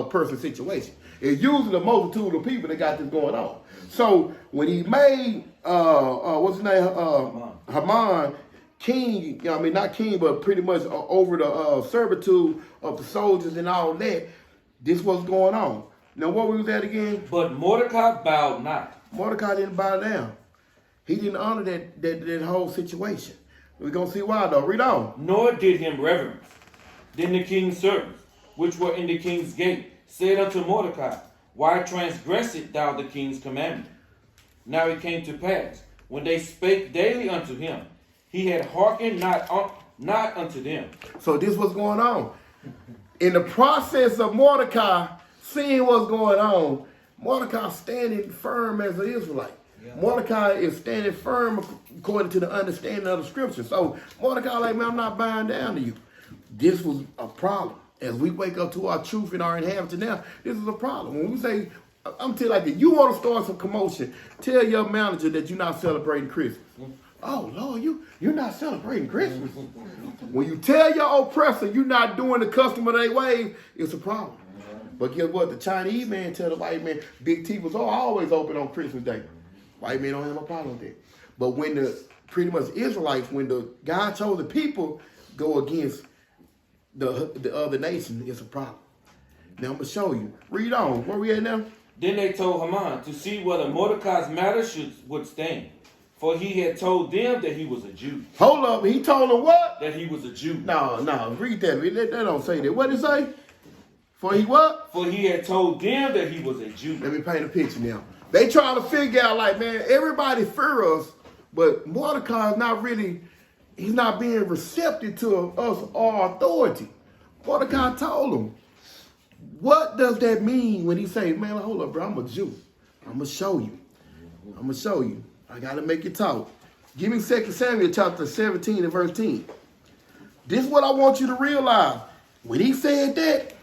person situation. It's usually a multitude of people that got this going on. So when he made, what's his name, Haman, king, I mean, not king, but pretty much over the servitude of the soldiers and all that, this was going on. Now, what was that again? But Mordecai bowed not. Mordecai didn't bow down. He didn't honor that whole situation. We're going to see why, though. Read on. Nor did him reverence. Then the king's servants, which were in the king's gate, said unto Mordecai, Why transgressest thou the king's commandment? Now it came to pass, when they spake daily unto him, he had hearkened not unto them. So this was going on. In the process of Mordecai seeing what's going on, Mordecai standing firm as an Israelite. Yeah. Mordecai is standing firm according to the understanding of the scripture. So Mordecai like, man, I'm not bowing down to you. This was a problem. As we wake up to our truth and our inheritance now, this is a problem. When we say, I'm telling you, like, if you want to start some commotion, tell your manager that you're not celebrating Christmas. Oh, Lord, you're not celebrating Christmas. When you tell your oppressor you're not doing the custom of their ways, it's a problem. But guess what? The Chinese man tell the white man, big teeth was always open on Christmas Day. White men don't have no problem with that. But when the pretty much Israelites, when the God chosen people go against the other nation, it's a problem. Now I'm going to show you. Read on. Where we at now? Then they told Haman to see whether Mordecai's matter would stand. For he had told them that he was a Jew. Hold up. He told them what? That he was a Jew. No. Read that. They don't say that. What did it say? For he what? For he had told them that he was a Jew. Let me paint a picture now. They trying to figure out, like, man, everybody fear us, but Mordecai is not really, he's not being receptive to us, our authority. Mordecai told him, what does that mean when he say, man, hold up, bro, I'm a Jew. I'm going to show you. I got to make you talk. Give me 2 Samuel chapter 17 and verse 10. This is what I want you to realize. When he said that,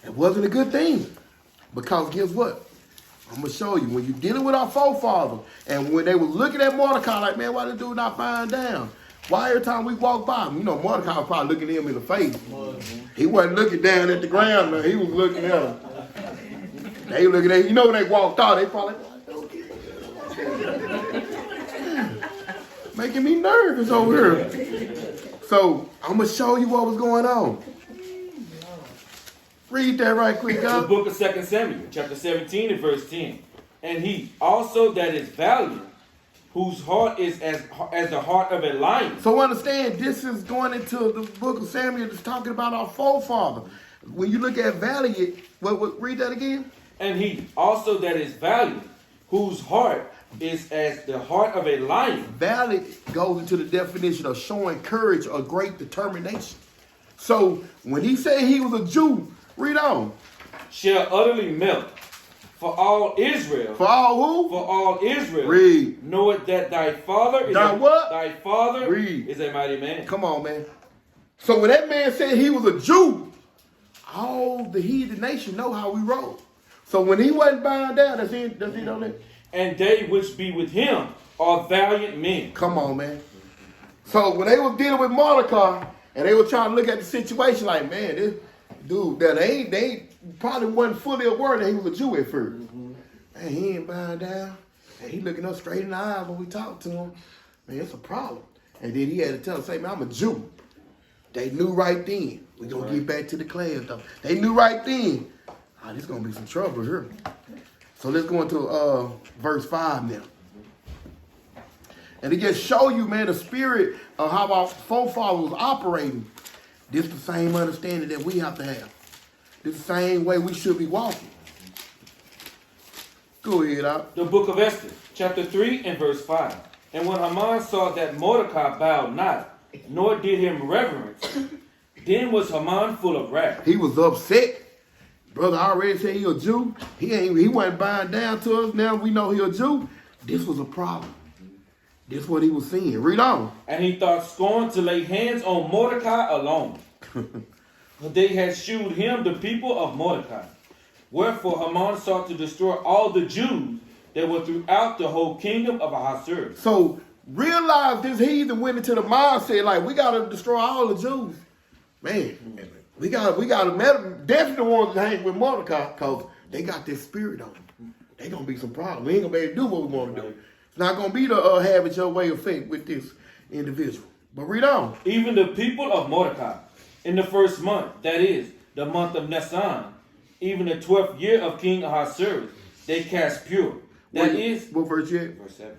it wasn't a good thing. Because guess what? I'm going to show you. When you're dealing with our forefathers, and when they were looking at Mordecai, like, man, why this dude not bowing down? Why every time we walk by him? You know, Mordecai was probably looking him in the face. He wasn't looking down at the ground. No. He was looking at him. They looking at him. You know, when they walked out, they probably making me nervous over here. So, I'm going to show you what was going on. Read that right quick, guys. The book of 2 Samuel, chapter 17 and verse 10. And he also that is valiant whose heart is as the heart of a lion. So understand, this is going into the book of Samuel. It's talking about our forefather. When you look at valiant, read that again. And he also that is valiant, whose heart is as the heart of a lion. Valiant goes into the definition of showing courage or great determination. So when he said he was a Jew, read on. Shall utterly melt. For all Israel. For all who? For all Israel. Read. Know it that thy father is Thy Thy father is a mighty man. Come on, man. So when that man said he was a Jew, all the heathen nation know how we roll. So when he wasn't bowing down, does he know that? And they which be with him are valiant men. Come on, man. So when they were dealing with Mordecai, and they were trying to look at the situation like, man, this dude, they probably wasn't fully aware that he was a Jew at first. Man, he ain't bowing down. And he looking us straight in the eyes when we talk to him. Man, it's a problem. And then he had to tell them, say, man, I'm a Jew. They knew right then. We're going to get back to the class, though. They knew right then. Oh, there's going to be some trouble here. So let's go into verse 5 now. And to just show you, man, the spirit of how our forefathers was operating. This is the same understanding that we have to have. This is the same way we should be walking. Go ahead, Doc. The book of Esther, chapter 3 and verse 5. And when Haman saw that Mordecai bowed not, nor did him reverence, then was Haman full of wrath. He was upset. Brother already said he a Jew. He wasn't bowing down to us. Now we know he a Jew. This was a problem. This is what he was seeing. Read on. And he thought scorn to lay hands on Mordecai alone. But they had shewed him the people of Mordecai. Wherefore Haman sought to destroy all the Jews that were throughout the whole kingdom of Ahasuerus. So realize this heathen went into the mindset like, we got to destroy all the Jews. Man, we got to definitely want to hang with Mordecai because they got this spirit on them. They going to be some problems. We ain't going to be able to do what we want to do. It's not going to be the have it your way effect with this individual. But read on. Even the people of Mordecai, in the first month, that is, the month of Nisan, even the 12th year of King Ahasuerus, they cast pure. That is what verse yet? verse 7.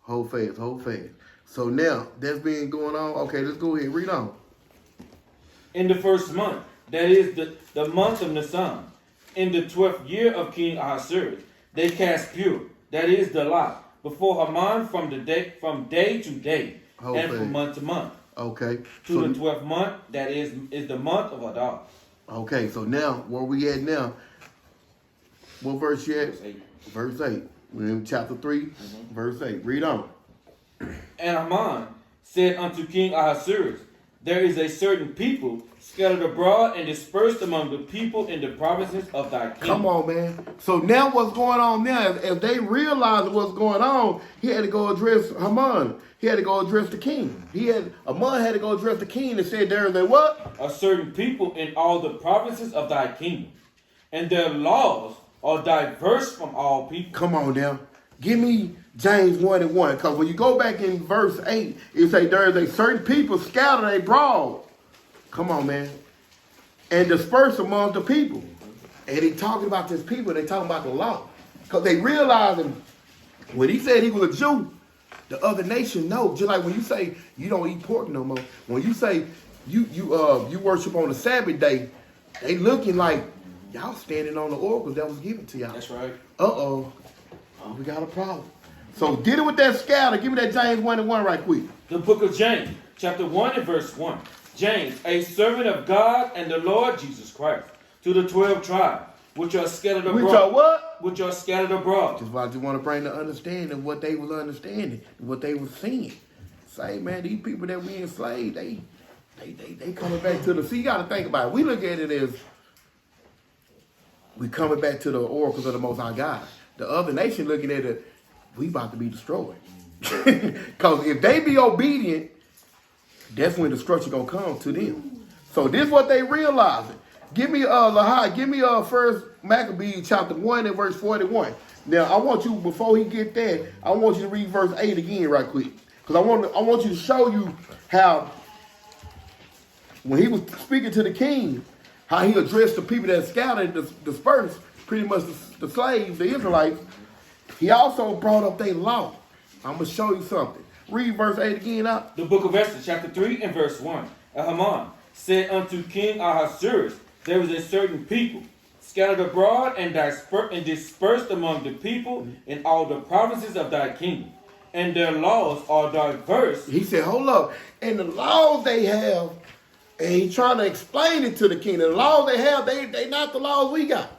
Hold fast, hold fast. So now, that's been going on. Okay, let's go ahead. Read on. In the first month, that is the month of Nisan, in the 12th year of King Ahasuerus, they cast pure. That is the lot. Before Haman from day to day, Hold and fast. from month to month. Okay. To the 12th month, that is the month of Adar. Okay, so now, where we at now? What verse yet? Verse 8. Verse 8. We're in chapter 3, verse 8. Read on. And Haman said unto King Ahasuerus, there is a certain people scattered abroad and dispersed among the people in the provinces of thy kingdom. Come on, man. So now what's going on now? If they realized what's going on, he had to go address Haman. He had to go address the king. Haman had to go address the king and say, there is a what? A certain people in all the provinces of thy kingdom, and their laws are diverse from all people. Come on now. Give me James 1 and 1. Because when you go back in verse 8, it say there is a certain people scattered abroad. Come on, man. And dispersed among the people. And he talking about this people, they talking about the law. Because they realizing when he said he was a Jew, the other nation know. Just like when you say you don't eat pork no more. When you say you worship on the Sabbath day, they looking like y'all standing on the oracles that was given to y'all. That's right. Uh-oh. We got a problem. So dealing with that scatter, give me that James 1 and 1 right quick. The book of James, chapter 1 and verse 1. James, a servant of God and the Lord Jesus Christ, to the 12 tribes, which are scattered abroad. Which are what? Which are scattered abroad. Just want to bring the understanding of what they was understanding, what they was seeing. Say, man, these people that we enslaved, they coming back to the. See, you got to think about it. We look at it as we coming back to the oracles of the Most High God. The other nation looking at it, we about to be destroyed. Because if they be obedient, that's when destruction gonna come to them. So this is what they realizing. Give me First Maccabees chapter 1 and verse 41. Now I want you, before he get there, I want you to read verse 8 again right quick. Because I want you to show you how when he was speaking to the king, how he addressed the people that scattered and dispersed, pretty much the slaves, the Israelites. He also brought up their law. I'm going to show you something. Read verse 8 again out. The book of Esther, chapter 3 and verse 1. And Haman said unto King Ahasuerus, there is a certain people scattered abroad and dispersed among the people in all the provinces of thy kingdom, and their laws are diverse. He said, hold up. And the laws they have, and he's trying to explain it to the king. The laws they have, they not the laws we got.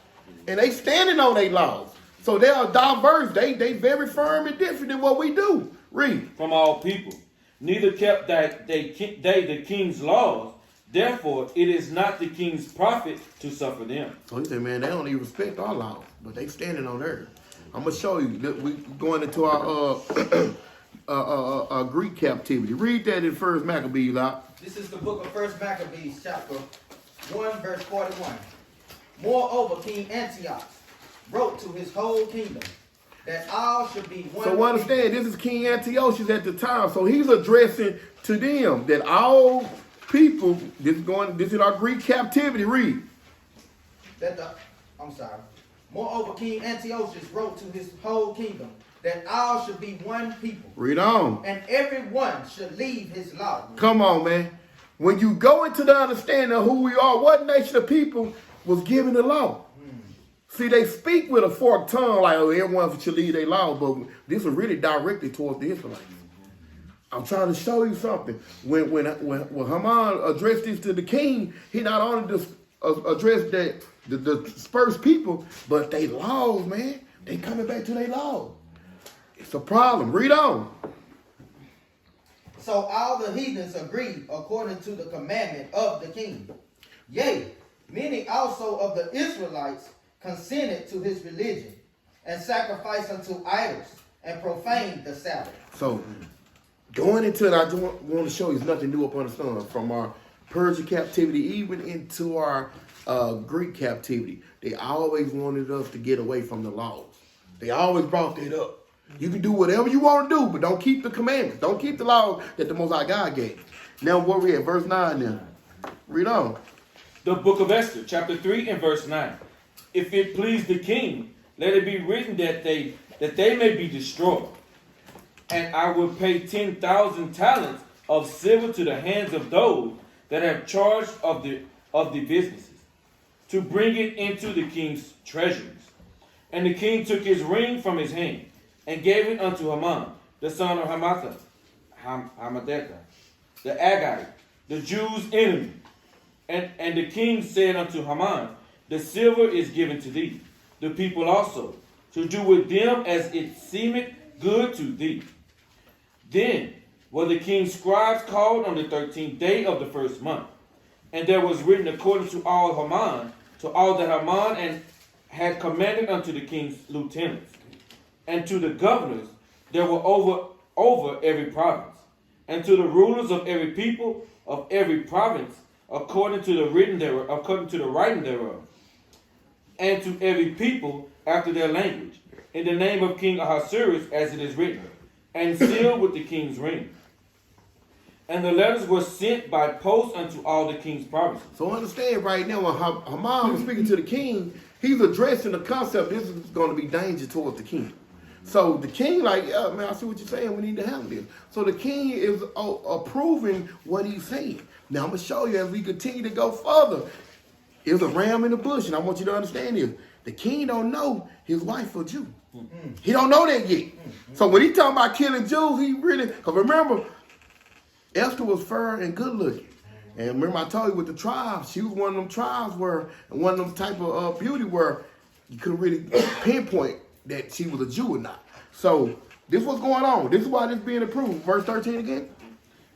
And they standing on their laws. So they are diverse. They very firm and different than what we do. Read. From all people. Neither kept they the king's laws. Therefore, it is not the king's profit to suffer them. So he said, man, they don't even respect our laws, but they standing on theirs. I'm going to show you that we going into our Greek captivity. Read that in 1 Maccabees, lot. This is the book of 1 Maccabees, chapter 1, verse 41. Moreover, King Antiochus wrote to his whole kingdom that all should be one. So understand, this is King Antiochus at the time. So he's addressing to them that all people, this is our Greek captivity. Read. Moreover, King Antiochus wrote to his whole kingdom that all should be one people. Read on. And every one should leave his law. Come on, man. When you go into the understanding of who we are, what nation of people was given the law? See, they speak with a forked tongue like, oh, everyone should leave their law, but this is really directed towards the Israelites. I'm trying to show you something. When Haman addressed this to the king, he not only just addressed the dispersed people, but they laws, man. They coming back to their laws. It's a problem. Read on. So all the heathens agreed according to the commandment of the king. Yea, many also of the Israelites consented to his religion, and sacrificed unto idols, and profaned the Sabbath. So, going into it, I just want to show you nothing new upon the sun. From our Persian captivity, even into our Greek captivity, they always wanted us to get away from the laws. They always brought that up. You can do whatever you want to do, but don't keep the commandments. Don't keep the laws that the Most High God gave. Now, what we at? Verse 9 now. Read on. The book of Esther, chapter 3 and verse 9. If it please the king, let it be written that they may be destroyed. And I will pay 10,000 talents of silver to the hands of those that have charge of the businesses, to bring it into the king's treasuries. And the king took his ring from his hand, and gave it unto Haman, the son of Hammedatha, the Agagite, the Jews' enemy. And the king said unto Haman, the silver is given to thee, the people also, to do with them as it seemeth good to thee. Then were the king's scribes called on the 13th day of the first month, and there was written according to all that Haman had commanded unto the king's lieutenants, and to the governors that were over every province, and to the rulers of every people of every province, according to the writing thereof, and to every people after their language, in the name of King Ahasuerus, as it is written, and sealed with the king's ring. And the letters were sent by post unto all the king's provinces. So understand right now, when Haman was speaking to the king, he's addressing the concept this is going to be danger towards the king. So the king like, yeah, man, I see what you're saying. We need to handle this. So the king is approving what he's saying. Now I'm going to show you as we continue to go further. There's a ram in the bush, and I want you to understand this. The king don't know his wife a Jew. He don't know that yet. So when he talking about killing Jews, he really, because remember, Esther was fair and good looking. And remember I told you with the tribes, she was one of them tribes where, and one of them type of beauty where you couldn't really pinpoint that she was a Jew or not. So this was going on. This is why this being approved. Verse 13 again.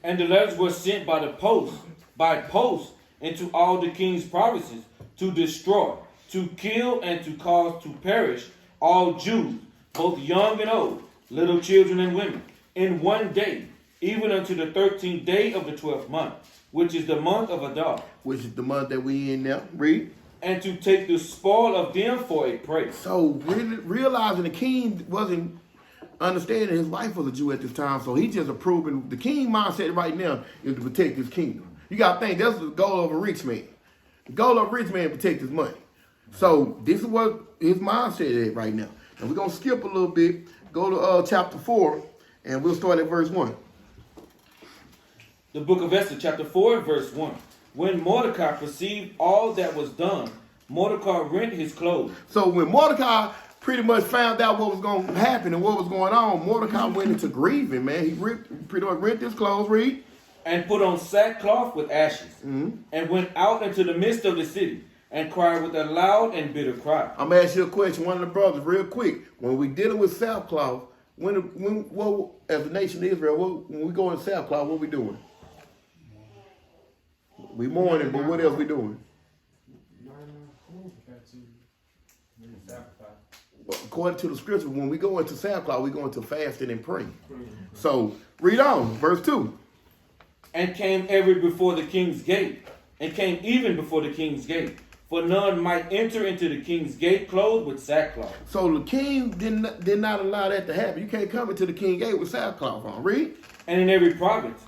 And the letters were sent by post into all the king's provinces to destroy, to kill, and to cause to perish all Jews, both young and old, little children and women, in one day, even unto the 13th day of the 12th month, which is the month of Adar. Which is the month that we in now. Read. And to take the spoil of them for a prey. So really realizing the king wasn't understanding his wife was a Jew at this time, so he just approving. The king mindset right now is to protect his kingdom. You got to think that's the goal of a rich man. The goal of a rich man is to protect his money. So this is what his mindset is right now. And we're going to skip a little bit, go to chapter 4, And we'll start at verse 1. The book of Esther, chapter 4, verse 1. When Mordecai perceived all that was done, Mordecai rent his clothes. So when Mordecai pretty much found out what was going to happen and what was going on, Mordecai went into grieving, man. He pretty much rent his clothes, read. And put on sackcloth with ashes, and went out into the midst of the city, and cried with a loud and bitter cry. I'm going to ask you a question, one of the brothers, real quick. When we dealing with sackcloth, as a nation of Israel, when we go in sackcloth, what we doing? We mourning, but what else we doing? According to the scripture, when we go into sackcloth, we go into fasting and praying. So, read on, verse 2. And came every before the king's gate, and came even before the king's gate, for none might enter into the king's gate clothed with sackcloth. So the king did not allow that to happen. You can't come into the king's gate with sackcloth on. Read. And in every province,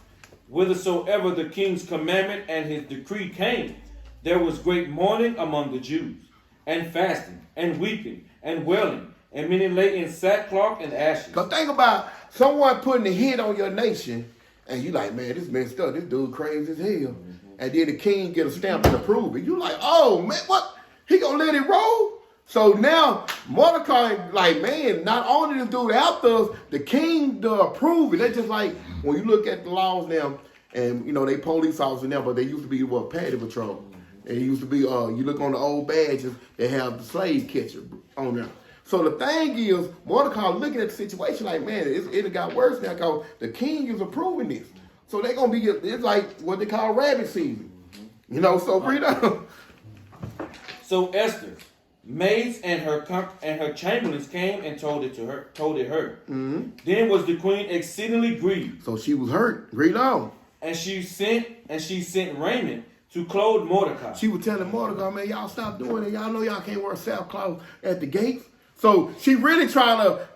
whithersoever the king's commandment and his decree came, there was great mourning among the Jews, and fasting, and weeping, and wailing, and many lay in sackcloth and ashes. Because think about someone putting a hit on your nation, and you like, man, this messed up. This dude crazy as hell. And then the king get a stamp and approve it. You like, oh, man, what? He gonna let it roll? So now Mordecai, like, man, not only this dude after us, the king to approve it. That's just like when you look at the laws now, and, you know, they police officers now, but they used to be, paddy patrol. And it used to be, you look on the old badges, they have the slave catcher on there. So the thing is, Mordecai looking at the situation like, man, it got worse now because the king is approving this. So they're going to be, it's like what they call rabbit season. You know, so read on. So Esther, maids and her chamberlains came and told it her. Mm-hmm. Then was the queen exceedingly grieved. So she was hurt. Read on. And she sent raiment to clothe Mordecai. She was telling Mordecai, man, y'all stop doing it. Y'all know y'all can't wear sackcloth at the gates. So she really trying to,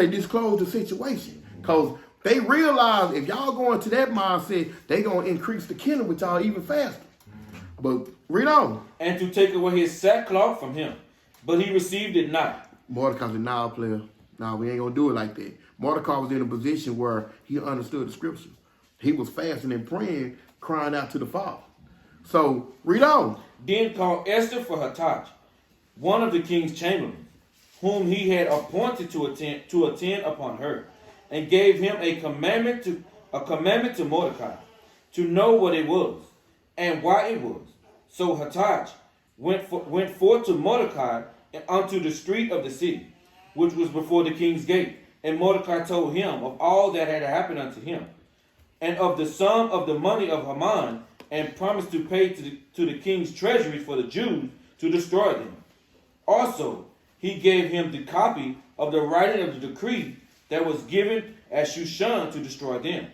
disclose the situation. Because they realize if y'all go into that mindset, they going to increase the killing with y'all even faster. But read on. And to take away his sackcloth from him. But he received it not. Mordecai said, nah, player. Nah, we ain't going to do it like that. Mordecai was in a position where he understood the scriptures. He was fasting and praying, crying out to the Father. So, read on. Then called Esther for Hathach, one of the king's chamberlains, whom he had appointed to attend upon her, and gave him a commandment to Mordecai, to know what it was, and why it was. So Hathach went forth to Mordecai unto the street of the city, which was before the king's gate. And Mordecai told him of all that had happened unto him, and of the sum of the money of Haman, and promised to pay to the king's treasuries for the Jews to destroy them. Also, he gave him the copy of the writing of the decree that was given at Shushan to destroy them,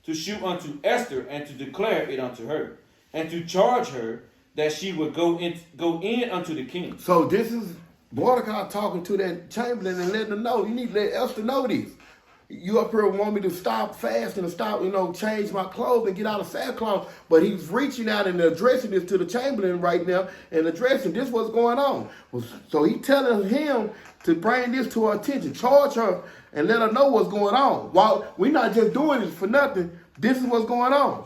to shew unto Esther and to declare it unto her, and to charge her that she would go in unto the king. So this is Mordecai talking to that chamberlain and letting them know, you need to let Esther know this. You up here want me to stop fasting and stop, change my clothes and get out of sackcloth. But he's reaching out and addressing this to the chamberlain right now and addressing this what's going on. So he's telling him to bring this to her attention, charge her and let her know what's going on. While we're not just doing this for nothing, this is what's going on.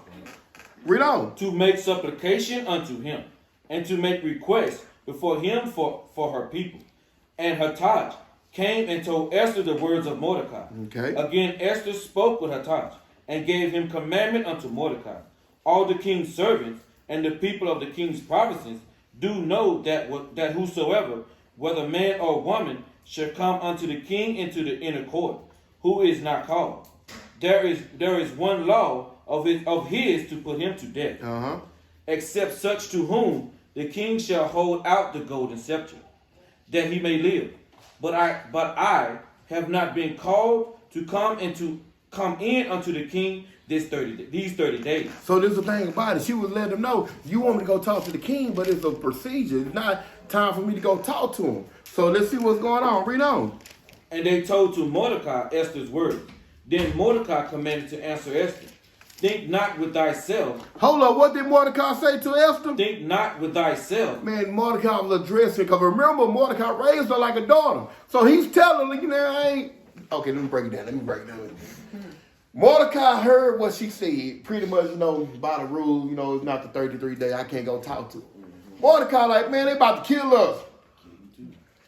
Read on. To make supplication unto him, and to make request before him for her people. And Hathach came and told Esther the words of Mordecai. Okay. Again, Esther spoke with Hathach, and gave him commandment unto Mordecai. All the king's servants and the people of the king's provinces do know that whosoever, whether man or woman, shall come unto the king into the inner court, who is not called. There is one law of his to put him to death, except such to whom the king shall hold out the golden scepter, that he may live. But I have not been called to come in unto the king these 30 days. So there's a thing about it. She was letting them know, you want me to go talk to the king, but it's a procedure. It's not time for me to go talk to him. So let's see what's going on. Read on. And they told to Mordecai Esther's words. Then Mordecai commanded to answer Esther, think not with thyself. Hold up, what did Mordecai say to Esther? Think not with thyself. Man, Mordecai was addressing, because remember, Mordecai raised her like a daughter. So he's telling her, Okay, let me break it down. Mordecai heard what she said, pretty much, by the rule, it's not the 33 day, I can't go talk to her. Mordecai like, man, they about to kill us.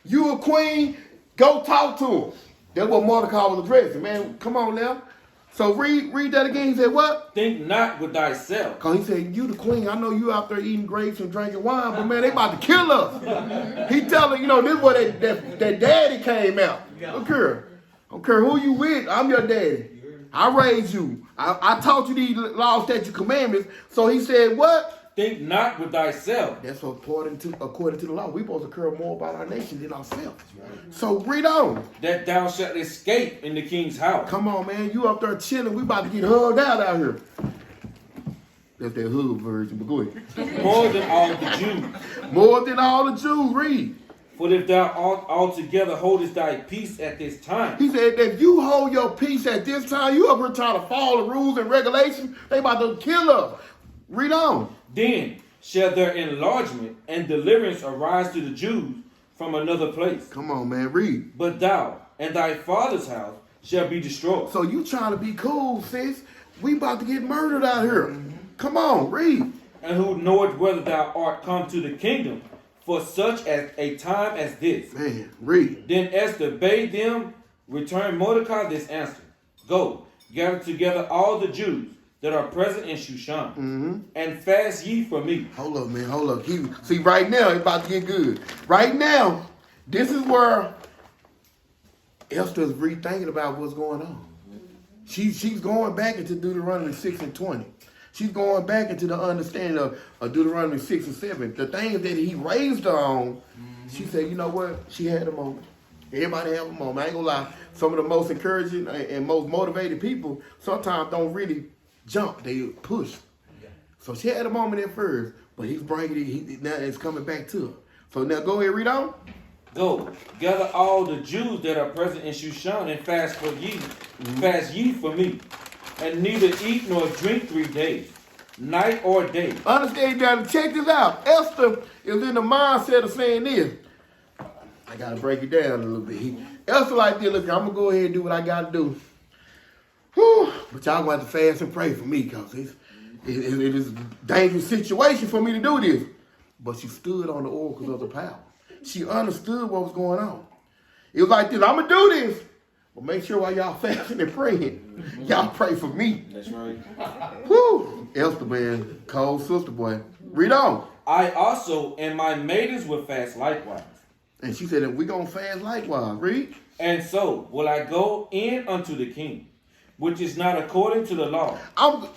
You a queen, go talk to them. That's what Mordecai was addressing, man. Come on now. So read that again. He said what? Think not with thyself. Because he said, you the queen. I know you out there eating grapes and drinking wine, but man, they about to kill us. He telling, this is where that daddy came out. Look here. I don't care who you with. I'm your daddy. I raised you. I taught you these laws, statutes, commandments. So he said what? Think not with thyself. That's according to the law. We're supposed to care more about our nation than ourselves. So read on. That thou shalt escape in the king's house. Come on, man. You up there chilling. We about to get hugged out here. That's that hood version, but go ahead. More than all the Jews. More than all the Jews. Read. For if thou altogether holdest thy peace at this time. He said that if you hold your peace at this time, you up here trying to follow the rules and regulations, they about to kill us. Read on. Then shall their enlargement and deliverance arise to the Jews from another place. Come on, man. Read. But thou and thy father's house shall be destroyed. So you trying to be cool, sis. We about to get murdered out here. Come on, read. And who knoweth whether thou art come to the kingdom for such as a time as this. Man, read. Then Esther bade them return Mordecai this answer. Go, gather together all the Jews that are present in Shushan, and fast ye for me. Hold up, man. Hold up. See, right now, it's about to get good. Right now, this is where Esther's rethinking about what's going on. She's going back into Deuteronomy 6 and 20. She's going back into the understanding of Deuteronomy 6 and 7. The things that he raised her on, she said, you know what? She had a moment. Everybody have a moment. I ain't gonna lie. Some of the most encouraging and most motivated people sometimes don't really jump. They push. So she had a moment at first, but he's bringing it. Now it's coming back to her. So now go ahead, read on. Go, gather all the Jews that are present in Shushan, and fast ye for me, and neither eat nor drink 3 days, night or day. Understand that. Check this out. Esther is in the mindset of saying this. I gotta break it down a little bit. Esther like this. Look, I'm gonna go ahead and do what I gotta do. Whew. But y'all gonna have to fast and pray for me, because it is a dangerous situation for me to do this. But she stood on the oracles of the power. She understood what was going on. It was like this. I'm gonna do this. But make sure while y'all fasting and praying, y'all pray for me. That's right. Whew. Esther, man, cold sister, boy. Read on. I also and my maidens will fast likewise. And she said, we're going to fast likewise. Read. And so will I go in unto the king, which is not according to the law.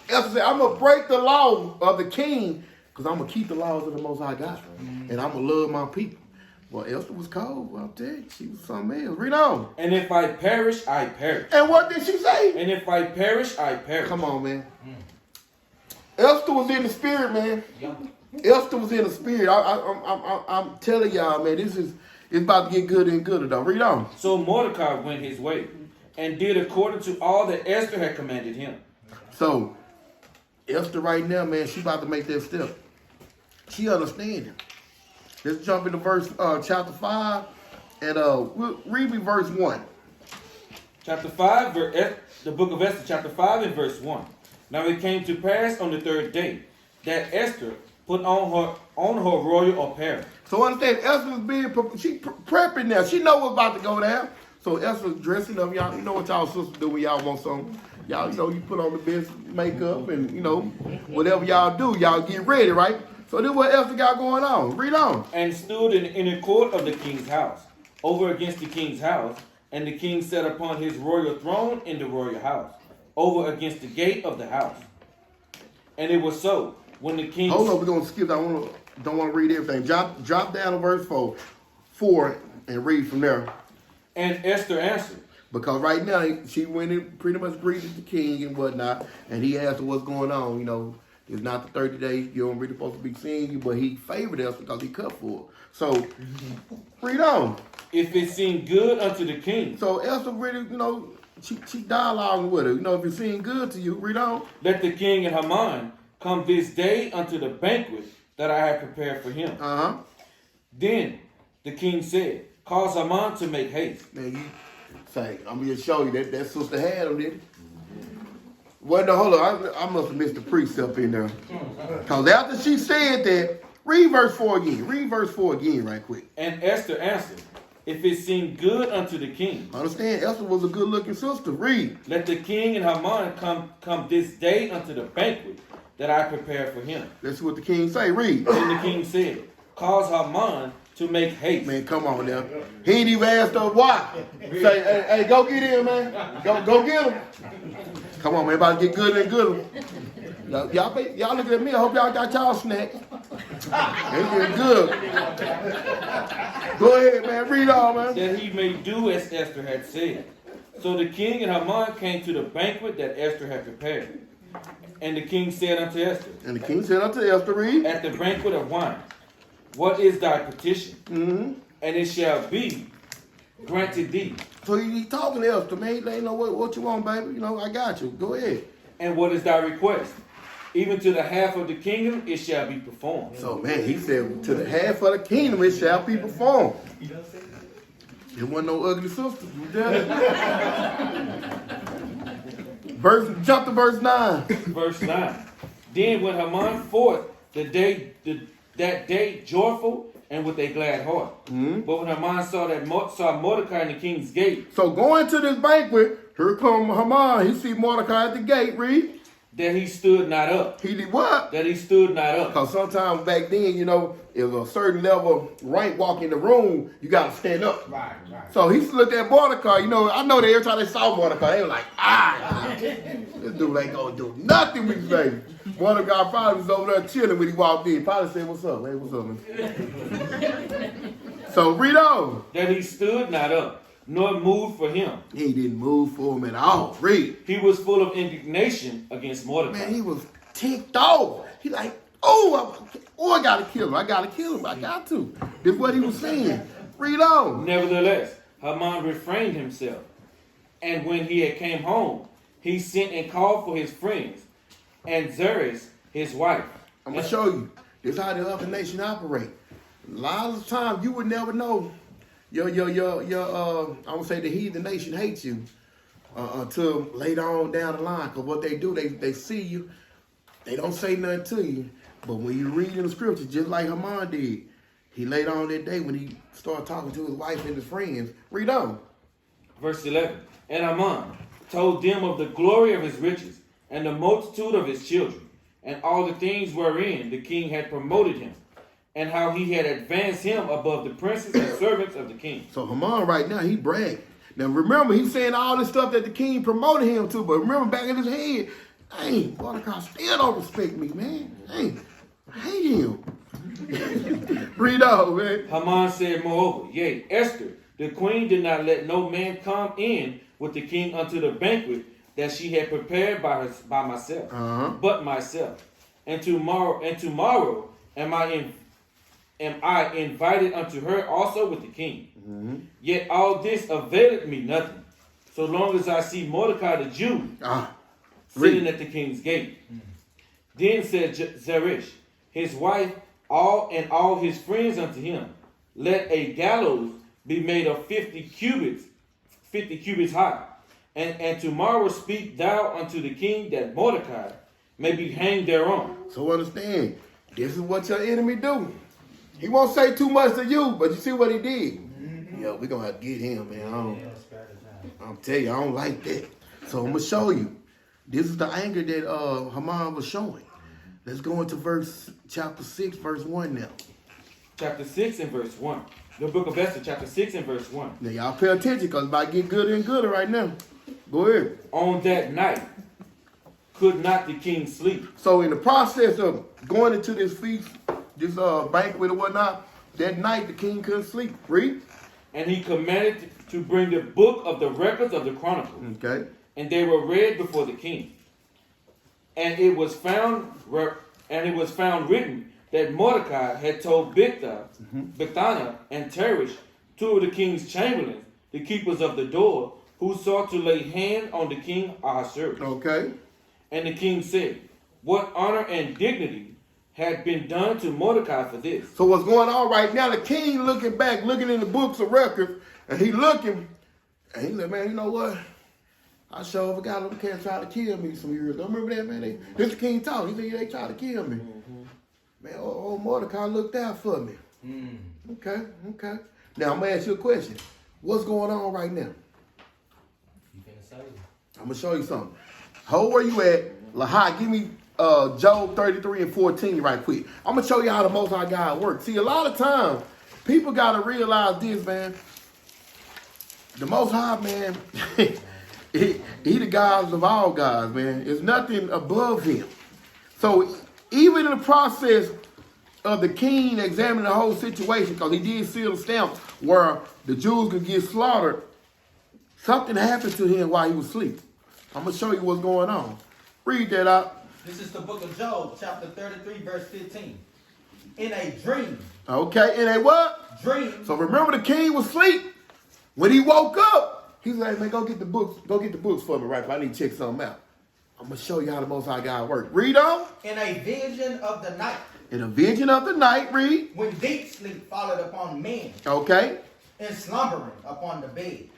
Esther said, I'm going to break the law of the king, because I'm going to keep the laws of the Most High God. And I'm going to love my people. Well, Esther was cold. Well, I'll tell you, she was something else. Read on. And if I perish, I perish. And what did she say? And if I perish, I perish. Come on, man. Esther was in the spirit, man. Esther was in the spirit. I'm telling y'all, man, it's about to get good and gooder, though. Read on. So Mordecai went his way, and did according to all that Esther had commanded him. So, Esther right now, man, she about to make that step. She understanding. Let's jump into chapter 5, and we'll read me verse 1. Chapter 5, the book of Esther, chapter 5 and verse 1. Now it came to pass on the 3rd day that Esther put on her royal apparel. So understand, Esther's prepping now. She know what's about to go down. So Esther's dressing up. Y'all, you know what y'all sisters do when y'all want something. Y'all, you put on the best makeup and, whatever y'all do, y'all get ready, right? So this is what Esther got going on. Read on. And stood in the court of the king's house, over against the king's house, and the king sat upon his royal throne in the royal house, over against the gate of the house. And it was so, when the king... Hold on, we're going to skip. Don't want to read everything. Drop down to verse 4 and read from there. And Esther answered. Because right now, she went and pretty much greeted the king and whatnot, and he asked her what's going on. It's not the 30 days. You don't really supposed to be seeing you, but he favored us because he cut for her. So, read on. If it seemed good unto the king. So Esther really, she dialoguing with her. If it seemed good to you, read on. Let the king and Haman come this day unto the banquet that I have prepared for him. Uh-huh. Then the king said, cause Haman to make haste. Man, Say, I'm gonna just show you that sister had him, didn't it? Well, no, hold on. I must have missed the precept in there. Because after she said that, read verse 4 again. Read verse 4 again right quick. And Esther answered, if it seemed good unto the king, Understand, Esther was a good-looking sister. Read. let the king and Haman come this day unto the banquet that I prepared for him. Let's see what the king say. Read. Then the king said, cause Haman to make haste. Man, come on now. He ain't even asked her why. Say, hey, go get him, man. Go get him. Come on, man. About to get gooder and gooder. Y'all looking at me. I hope y'all got y'all snacks. They getting good. Go ahead, man. Read on, man. That he may do as Esther had said. So the king and Haman came to the banquet that Esther had prepared. And the king said unto Esther, And the king said unto Esther, read. at the banquet of wine, what is thy petition? Mm-hmm. And it shall be granted thee. So he talking to Esther, man. He let you know what you want, baby. You know, I got you. Go ahead. And what is thy request? Even to the half of the kingdom it shall be performed. So, man, he said, to the half of the kingdom it shall be performed. There wasn't no ugly sisters. Jump to verse 9. Verse 9. Then went Haman forth that day joyful and with a glad heart. Mm-hmm. But when Haman saw Mordecai in the king's gate, So going to this banquet, here come Haman. He see Mordecai at the gate, read. that he stood not up. He did what? That he stood not up. Because sometimes back then, you know, if a certain level of rank walk in the room, you got to stand up. Right. So he looked at Mordecai. You know, I know that every time they saw Mordecai, they were like, this dude ain't going to do nothing with his baby. Mordecai probably was over there chilling when he walked in. Probably said, what's up? Hey, what's up, man? So read on. That he stood not up, nor moved for him. He didn't move for him at all. Read. He was full of indignation against Mordecai. Man, he was ticked off. He like, I gotta kill him. I gotta kill him. I got to. That's what he was saying. Read on. Nevertheless, Haman refrained himself. And when he had came home, he sent and called for his friends and Zeresh, his wife. I'm gonna show you. This is how the other nation operate. A lot of the time, you would never know. I'm gonna say the heathen nation hates you until later on down the line. Cause what they do, they see you. They don't say nothing to you. But when you read in the scripture, just like Haman did, he later on that day when he started talking to his wife and his friends. Read on. Verse 11. And Haman told them of the glory of his riches and the multitude of his children, and all the things wherein the king had promoted him, and how he had advanced him above the princes and servants of the king. So Haman right now, he bragged. Now remember, he's saying all this stuff that the king promoted him to, but remember back in his head, hey, Mordecai still don't respect me, man. Hey, I hate him. Read on, man. Haman said moreover, yea, Esther, the queen did not let no man come in with the king unto the banquet that she had prepared by myself, but myself. And tomorrow am I invited unto her also with the king. Mm-hmm. Yet all this availeth me nothing, so long as I see Mordecai the Jew sitting at the king's gate. Then said Zeresh, his wife, all his friends unto him, let a gallows be made of 50 cubits high. And tomorrow speak thou unto the king that Mordecai may be hanged thereon. So understand, this is what your enemy do. He won't say too much to you, but you see what he did. Mm-hmm. Yo, we're going to have to get him, man. I'm telling you, I don't like that. So I'm going to show you. This is the anger that Haman was showing. Let's go into chapter 6, verse 1 now. Chapter 6 and verse 1. The book of Esther, chapter 6 and verse 1. Now y'all pay attention because it's about to get gooder and gooder right now. Go ahead. On that night could not the king sleep. So in the process of going into this feast, this banquet or whatnot, that night the king couldn't sleep. Read. And he commanded to bring the book of the records of the Chronicles. Okay. And they were read before the king. And it was found written that Mordecai had told Bigthana and Teresh, two of the king's chamberlains, the keepers of the door, who sought to lay hand on the king Ahasuerus. Okay. And the king said, what honor and dignity had been done to Mordecai for this? So what's going on right now, the king looking back, looking in the books of records, and he looking, And he said, man, you know what? I sure forgot them cats tried to kill me some years ago. Remember that, man? This the king talk. He said, yeah, they tried to kill me. Man, old Mordecai looked out for me. Okay. Now, I'm going to ask you a question. What's going on right now? You finna say it. I'm going to show you something. Hold where you at. Lahai, give me Job 33 and 14 right quick. I'm going to show you how the Most High God works. See, a lot of times, people got to realize this, man. The Most High, man, he the God of all gods, man. There's nothing above him. So even in the process of the king examining the whole situation, because he did seal the stamp where the Jews could get slaughtered, something happened to him while he was asleep. I'm going to show you what's going on. Read that out. This is the book of Job, chapter 33, verse 15. In a dream. Okay, in a what? Dream. So remember, the king was asleep. When he woke up, he was like, man, go get the books for me, right? I need to check something out. I'm going to show you how the Most High God works. Read on. In a vision of the night. In a vision of the night, read. When deep sleep followed upon men. Okay. And slumbering upon the bed.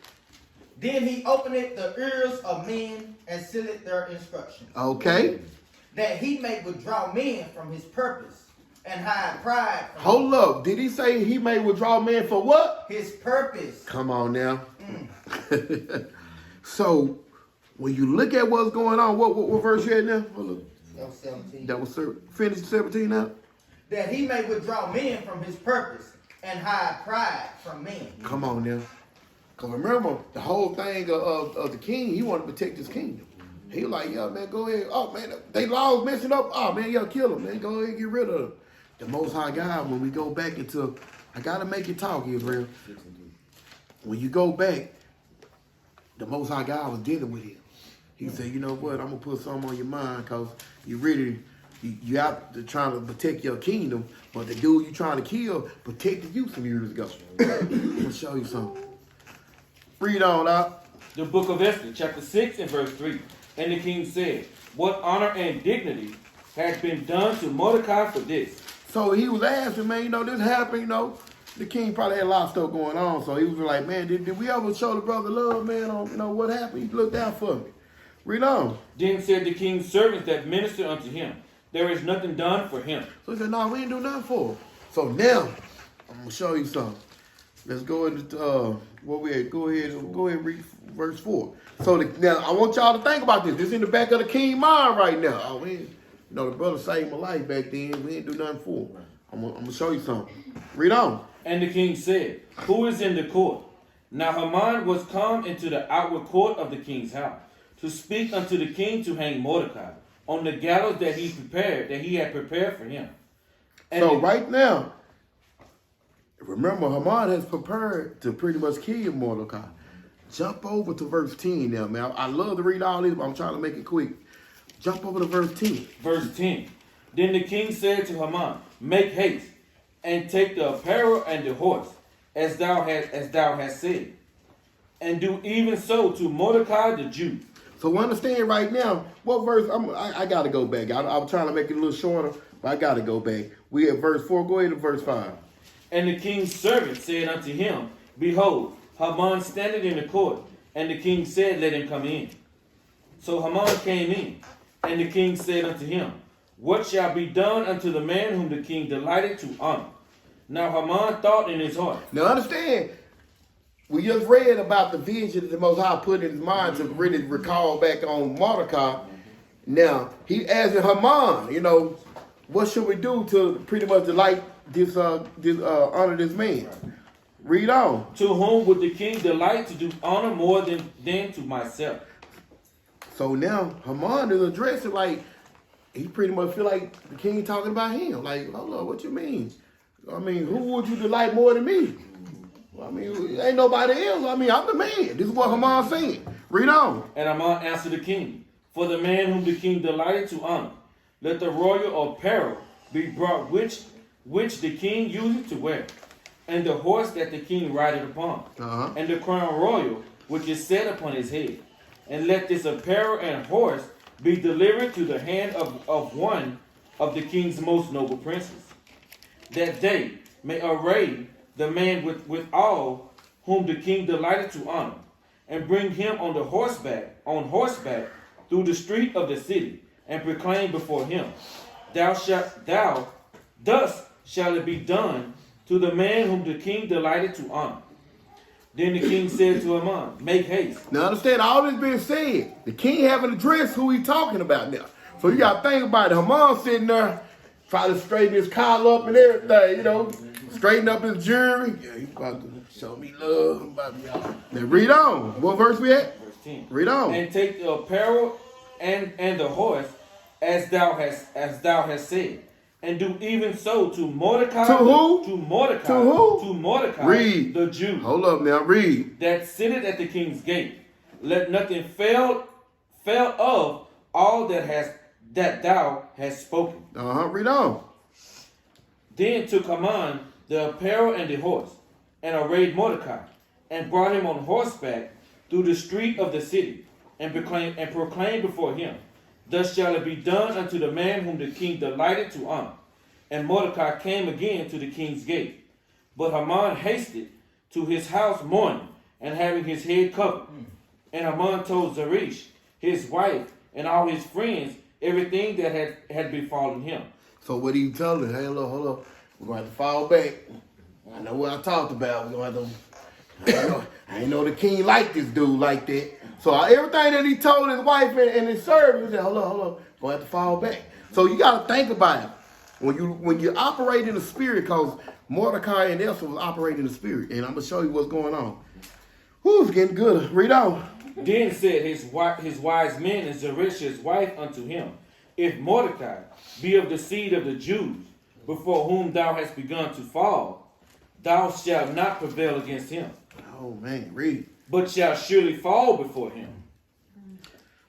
Then he opened the ears of men and sealed their instructions. Okay. That he may withdraw men from his purpose and hide pride from Hold up. Did he say he may withdraw men for what? his purpose. Come on now. So, when you look at what's going on, what verse you at now? Hold up. That was 17. That was finished 17 now? That he may withdraw men from his purpose and hide pride from men. Come on now. Because remember, the whole thing of the king, he wanted to protect his kingdom. He was like, yeah, man, go ahead. Oh, man, they laws messing up. Oh, man, y'all kill him, man. Go ahead and get rid of him. The Most High God, when we go back into, I got to make it talk, Israel. When you go back, the Most High God was dealing with him. He said, you know what, I'm going to put something on your mind because you out to trying to protect your kingdom, but the dude you trying to kill protected you some years ago. I'm going to show you something. Read on out. The book of Esther, chapter 6 and verse 3. And the king said, what honor and dignity has been done to Mordecai for this? So he was asking, man, this happened, The king probably had a lot of stuff going on, so he was like, man, did we ever show the brother love, man, on, what happened? He looked out for me. Read on. Then said the king's servants that ministered unto him, there is nothing done for him. So he said, no, we ain't do nothing for him. So now, I'm going to show you something. Let's go into, where we at? Go ahead and read verse 4. So now, I want y'all to think about this. This is in the back of the king's mind right now. Oh, the brother saved my life back then. We didn't do nothing for him. I'm going to show you something. Read on. And the king said, who is in the court? Now Haman was come into the outward court of the king's house, to speak unto the king to hang Mordecai on the gallows that he had prepared for him. And so right now, remember, Haman has prepared to pretty much kill Mordecai. Jump over to verse 10 now, man. I love to read all this, but I'm trying to make it quick. Jump over to verse 10. Verse 10. Then the king said to Haman, make haste, and take the apparel and the horse, as thou hast said, and do even so to Mordecai the Jew. So understand right now, what verse, I got to go back. I was trying to make it a little shorter, but I got to go back. We at verse 4, go ahead to verse 5. And the king's servant said unto him, behold, Haman standeth in the court. And the king said, let him come in. So Haman came in, and the king said unto him, what shall be done unto the man whom the king delighted to honor? Now Haman thought in his heart. Now understand, we just read about the vision that the Most High put in his mind to really recall back on Mordecai. Now, he asked Haman, what should we do to pretty much delight this honor this man? Read on. To whom would the king delight to do honor more than to myself? So now Haman is addressing he pretty much feel like the king talking about him. Like, hold on, what you mean? Who would you delight more than me? Ain't nobody else. I'm the man. This is what Haman's saying. Read on. And Haman answered the king, for the man whom the king delighted to honor, let the royal apparel be brought which the king useth to wear, and the horse that the king rideth upon, and the crown royal which is set upon his head. And let this apparel and horse be delivered to the hand of one of the king's most noble princes, that they may array the man with all whom the king delighted to honor, and bring him on horseback through the street of the city, and proclaim before him, thus shall it be done to the man whom the king delighted to honor. Then the king said to Haman, make haste. Now understand, all this being said, the king haven't addressed who he's talking about now. So you got to think about it. Haman sitting there, trying to straighten his collar up and everything, you know, straighten up his jewelry. Yeah, he's about to show me love. Now read on. What verse we at? Verse 10. Read on. And take the apparel and the horse as thou hast said, and do even so to Mordecai. To who? To Mordecai. To who? To Mordecai, Read. the Jew. Hold up now, read. That sitteth at the king's gate. Let nothing fail of all that thou hast spoken. Read on. Then took Haman the apparel and the horse, and arrayed Mordecai, and brought him on horseback through the street of the city, and proclaimed before him, thus shall it be done unto the man whom the king delighted to honor. And Mordecai came again to the king's gate. But Haman hasted to his house mourning, and having his head covered. And Haman told Zeresh, his wife, and all his friends, everything that had befallen him. So what are you telling? Hey, hold up. We're going to have to fall back. I know what I talked about. We're going to have to... I ain't know the king liked this dude like that. So everything that he told his wife and his servants, he said, hold on. We're going to have to fall back. So you got to think about it. When you operate in the spirit, because Mordecai and Esther was operating in the spirit. And I'm going to show you what's going on. Who's getting good? Read on. Then said his wise men and Zeresh his wife unto him, if Mordecai be of the seed of the Jews, before whom thou hast begun to fall, thou shalt not prevail against him. Oh man, read. But shalt surely fall before him.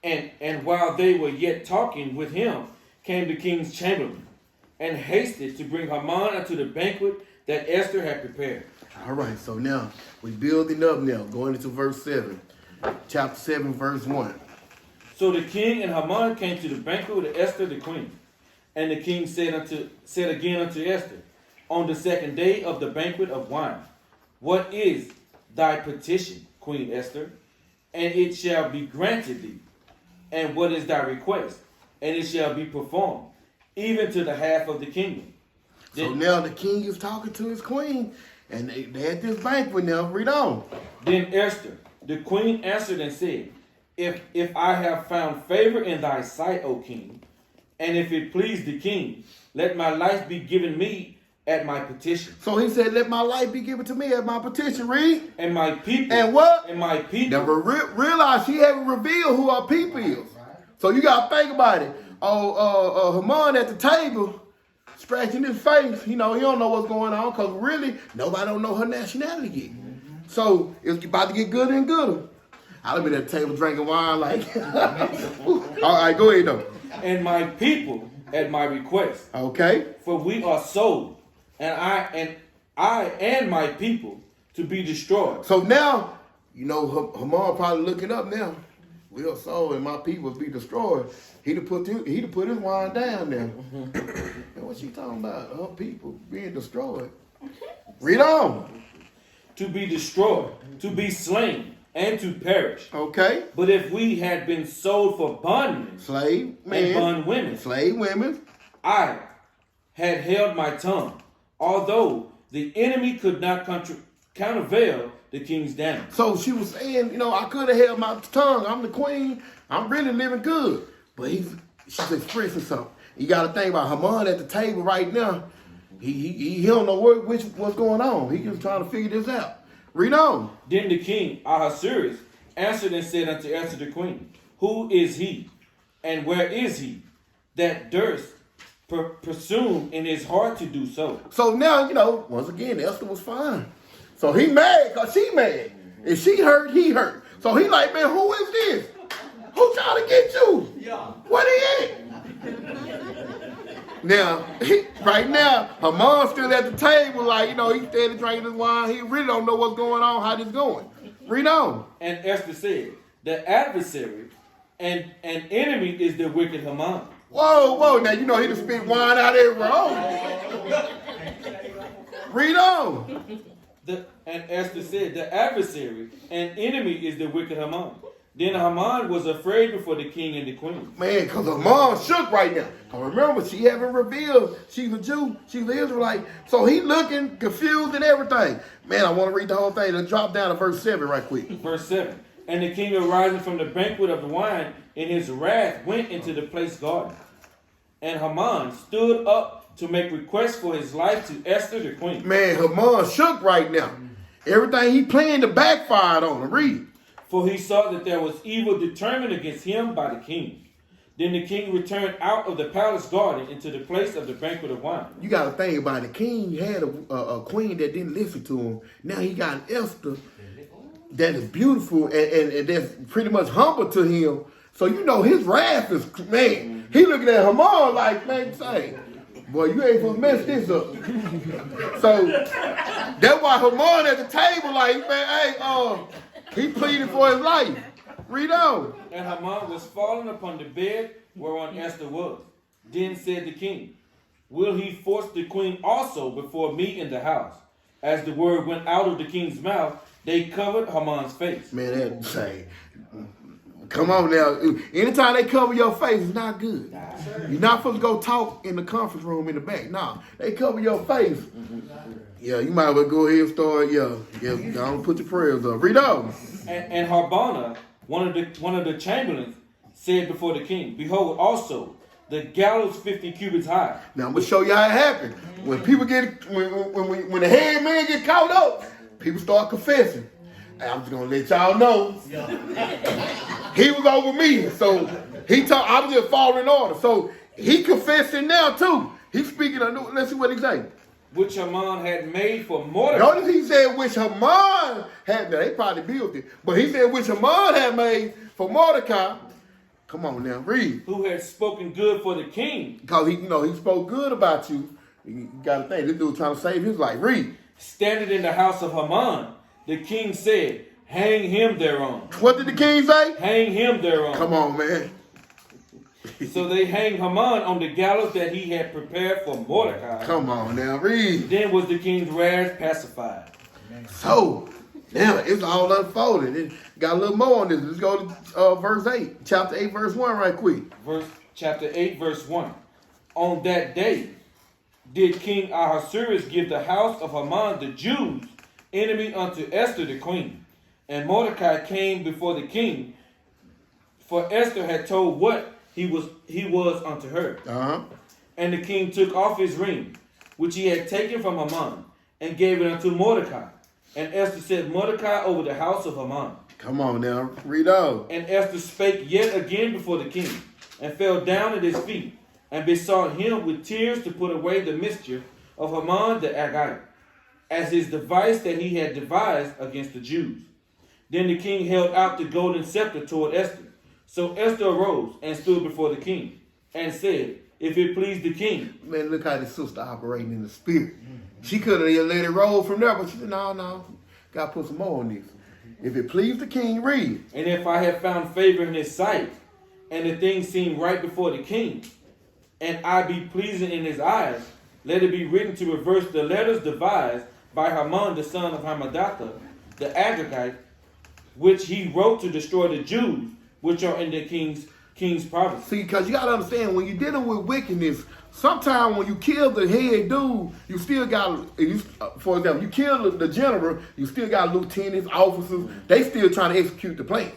And while they were yet talking with him, came the king's chamberlain, and hasted to bring Haman unto the banquet that Esther had prepared. All right, so now we're building up now, going into verse 7. Chapter 7, verse 1. So the king and Haman came to the banquet with Esther the queen. And the king said again unto Esther, on the second day of the banquet of wine, what is thy petition, Queen Esther? And it shall be granted thee. And what is thy request? And it shall be performed, even to the half of the kingdom. So now the king is talking to his queen, and they had this banquet now. Read on. Then Esther, the queen, answered and said, If I have found favor in thy sight, O king, and if it please the king, let my life be given me at my petition. So he said, let my life be given to me at my petition. Read. And my people. And what? And my people. Now realize he haven't revealed who our people is. So you got to think about it. Haman at the table, scratching his face. You know, he don't know what's going on because really, nobody don't know her nationality yet. So it's about to get gooder and gooder. I'll be at the table drinking wine like, all right, go ahead though. And my people at my request. Okay. For we are sold, and I and my people to be destroyed. So now, you know, Haman probably looking up now. We are sold and my people be destroyed. He'd have put his wine down there. And what's she talking about? Her people being destroyed. Read on. To be destroyed, to be slain, and to perish. Okay. But if we had been sold for bondmen, Slave men, and bondwomen, slave women, I had held my tongue, although the enemy could not countervail the king's damage. So she was saying, you know, I could have held my tongue. I'm the queen. I'm really living good. But she's expressing something. You got to think about Haman at the table right now. He don't know what's going on. He just trying to figure this out. Read on. Then the king, Ahasuerus, answered and said unto Esther the queen, who is he, and where is he, that durst presume in his heart to do so? So now, you know, once again, Esther was fine. So he mad because she mad. If she hurt, he hurt. So he like, man, who is this? Who trying to get you? Yeah. What he at? Now, right now, Haman's still at the table, like, you know, he's steady drinking his wine. He really don't know what's going on, how this going. Read on. And Esther said, the adversary and an enemy is the wicked Haman. Whoa. Now, you know, he done spit wine out everywhere. Oh. Read on. And Esther said, the adversary and enemy is the wicked Haman. Then Haman was afraid before the king and the queen. Man, because her mom shook right now. Cause remember, she haven't revealed she's a Jew, she's an Israelite. So he looking confused and everything. Man, I want to read the whole thing. Let's drop down to verse 7 right quick. Verse 7. And the king arising from the banquet of the wine in his wrath went into the place garden. And Haman stood up to make request for his life to Esther the queen. Man, her mom shook right now. Everything he planned to backfire on him. Read. For he saw that there was evil determined against him by the king. Then the king returned out of the palace garden into the place of the banquet of wine. You got to think about it. The king had a queen that didn't listen to him. Now he got Esther that is beautiful and that's pretty much humble to him. So you know his wrath is, man, he looking at her mom like, man, say, boy, you ain't supposed to mess this up. So that's why her mom at the table like, man, hey, he pleaded for his life. Read on. And Haman was fallen upon the bed whereon Esther was. Then said the king, will he force the queen also before me in the house? As the word went out of the king's mouth, they covered Haman's face. Man, that say, come on now. Anytime they cover your face, it's not good. You're not supposed to go talk in the conference room in the back. No, they cover your face. Yeah, you might as well go ahead and start. Yeah, don't put your prayers up. Read on. And Harbona, one of the chamberlains, said before the king, behold, also the gallows 50 cubits high. Now I'm gonna show you how it happened. When people get when the head man get caught up, people start confessing. And I'm just gonna let y'all know. He was over me, so he told I was just following in order. So he confessing now too. He's speaking. Let's see what he say. Which Haman had made for Mordecai. Notice he said which Haman had. Now they probably built it, but he said which Haman had made for Mordecai. Come on now, read. Who had spoken good for the king. Because he spoke good about you. You got to think this dude trying to save his life. Read. Standing in the house of Haman, the king said, hang him thereon. What did the king say? Hang him thereon. Come on, man. So they hanged Haman on the gallows that he had prepared for Mordecai. Come on now, read. Then was the king's wrath pacified. So, now it's all unfolded. It got a little more on this. Let's go to verse 8. Chapter 8, verse 1 right quick. Chapter 8, verse 1. On that day did King Ahasuerus give the house of Haman the Jews, enemy unto Esther the queen. And Mordecai came before the king, for Esther had told what he was unto her. Uh-huh. And the king took off his ring, which he had taken from Haman, and gave it unto Mordecai. And Esther set Mordecai over the house of Haman. Come on now, read on. And Esther spake yet again before the king, and fell down at his feet, and besought him with tears to put away the mischief of Haman the Agagite, as his device that he had devised against the Jews. Then the king held out the golden scepter toward Esther. So Esther arose and stood before the king, and said, if it please the king. Man, look how this sister operating in the spirit. She could have let it roll from there, but she said, no, got to put some more on this. If it please the king, read. And if I have found favor in his sight, and the thing seem right before the king, and I be pleasing in his eyes, let it be written to reverse the letters devised by Haman the son of Hammedatha, the Agagite, which he wrote to destroy the Jews, which are in the king's province. See, because you got to understand, when you're dealing with wickedness, sometimes when you kill the head dude, you still got, for example, you kill the general, you still got lieutenants, officers, they still trying to execute the plan.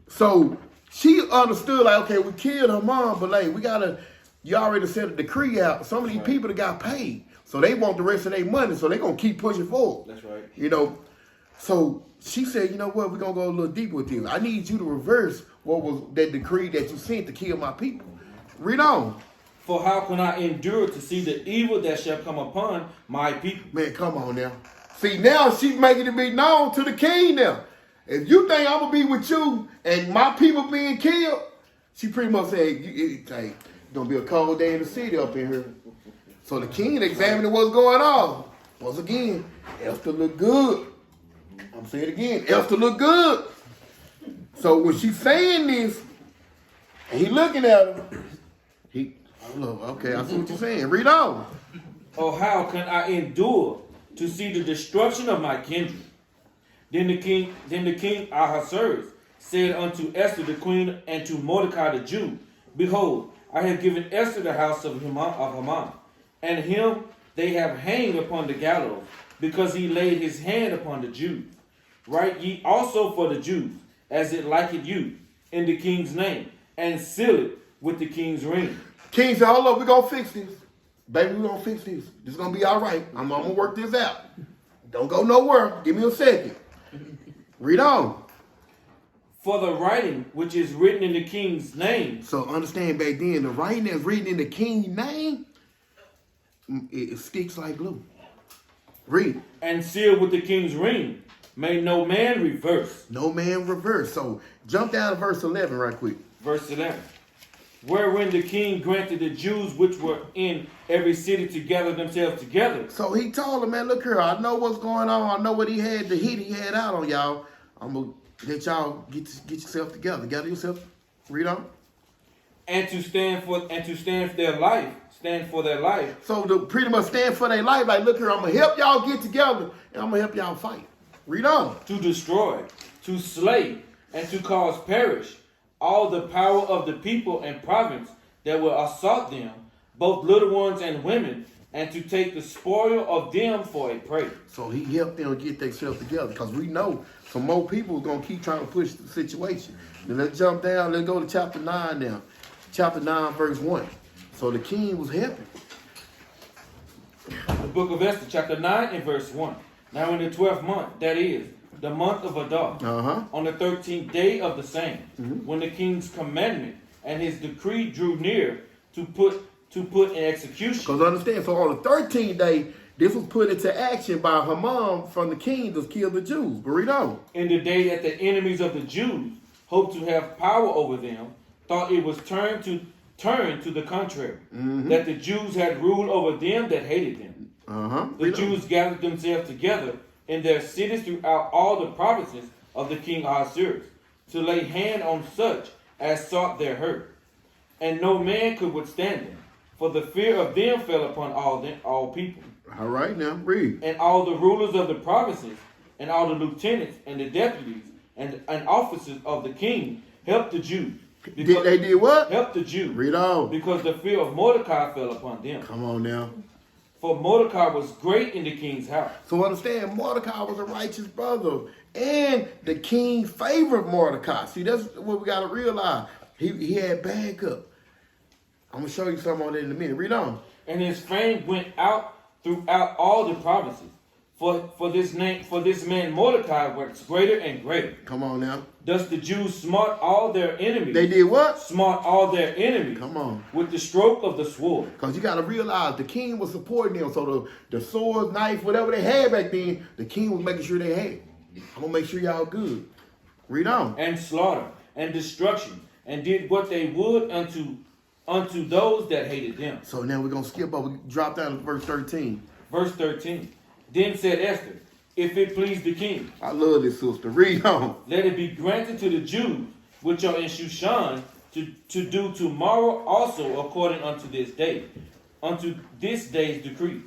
So she understood, like, okay, we killed her mom, but like, you already sent a decree out. Some of these people that got paid, so they want the rest of their money, so they're going to keep pushing forward. That's right. So she said, you know what, we're going to go a little deeper with this. I need you to reverse what was that decree that you sent to kill my people. Read on. For how can I endure to see the evil that shall come upon my people? Man, come on now. See, now she's making it be known to the king now. If you think I'm going to be with you and my people being killed, she pretty much said, it's going to be a cold day in the city up in here. So the king examining what's going on. Once again, Esther look good. I'm saying it again, Esther look good. So when she's saying this, and he looking at her, okay, I see what you're saying. Read on. Oh, how can I endure to see the destruction of my kindred. Then the king Ahasuerus said unto Esther the queen and to Mordecai the Jew, Behold, I have given Esther the house of Haman, and him they have hanged upon the gallows, because he laid his hand upon the Jews. Write ye also for the Jews, as it liketh you, in the king's name, and seal it with the king's ring. King said, hold up, we're going to fix this. Baby, we're going to fix this. This is going to be all right. I'm going to work this out. Don't go nowhere. Give me a second. Read on. For the writing which is written in the king's name. So understand back then, the writing that's written in the king's name, it sticks like glue. Read. And sealed with the king's ring, may no man reverse. No man reverse. So jump down to verse 11 right quick. Verse 11. Wherein the king granted the Jews which were in every city to gather themselves together. So he told them, man, look here, I know what's going on. I know what he had, the heat he had out on y'all. I'm going to let y'all get yourself together. Gather yourself. Read on. And to stand for their life. Stand for their life. So to pretty much stand for their life, like, look here, I'm going to help y'all get together, and I'm going to help y'all fight. Read on. To destroy, to slay, and to cause perish all the power of the people and province that will assault them, both little ones and women, and to take the spoil of them for a prey. So he helped them get themselves together, because we know some more people are going to keep trying to push the situation. Then let's jump down. Let's go to chapter 9 now. Chapter 9, verse 1. So the king was helping. The book of Esther, chapter 9 and verse 1. Now in the 12th month, that is, the month of Adar, on the 13th day of the same, when the king's commandment and his decree drew near to put in execution. Because understand, so on the 13th day, this was put into action by Haman from the king to kill the Jews. But read on. In the day that the enemies of the Jews hoped to have power over them, thought it was turned to the contrary, that the Jews had ruled over them that hated them. The Jews gathered themselves together in their cities throughout all the provinces of the king Ahasuerus, to lay hand on such as sought their hurt. And no man could withstand them, for the fear of them fell upon all people. All right, now read. And all the rulers of the provinces, and all the lieutenants, and the deputies, and officers of the king helped the Jews. They did what? Helped the Jews. Read on. Because the fear of Mordecai fell upon them. Come on now. For Mordecai was great in the king's house. So understand, Mordecai was a righteous brother. And the king favored Mordecai. See, that's what we got to realize. He had backup. I'm going to show you something on that in a minute. Read on. And his fame went out throughout all the provinces. For this man Mordecai was greater and greater. Come on now. Thus the Jews smart all their enemies. They did what? Smart all their enemies. Come on. With the stroke of the sword. Because you got to realize the king was supporting them. So the sword, knife, whatever they had back then, the king was making sure they had. I'm going to make sure y'all good. Read on. And slaughter and destruction, and did what they would unto those that hated them. So now we're going to skip over, drop down to verse 13. Verse 13. Then said Esther, if it please the king, I love this sister. Read on. let it be granted to the Jews which are in Shushan to do tomorrow also according unto this day, unto this day's decree.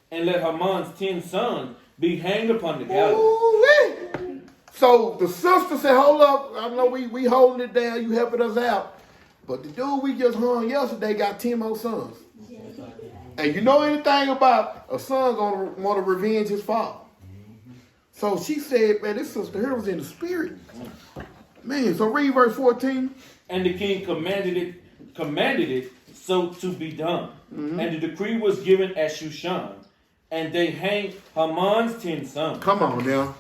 And let Haman's 10 sons be hanged upon the gallows. Ooh-wee. So the sister said, hold up, I know we holding it down, you helping us out. But the dude we just hung yesterday got 10 more sons. And you know anything about a son gonna want to revenge his father. So she said, man, this sister here was in the spirit. Man, so read verse 14. And the king commanded it so to be done. And the decree was given at Shushan, and they hanged Haman's 10 sons. Come on now.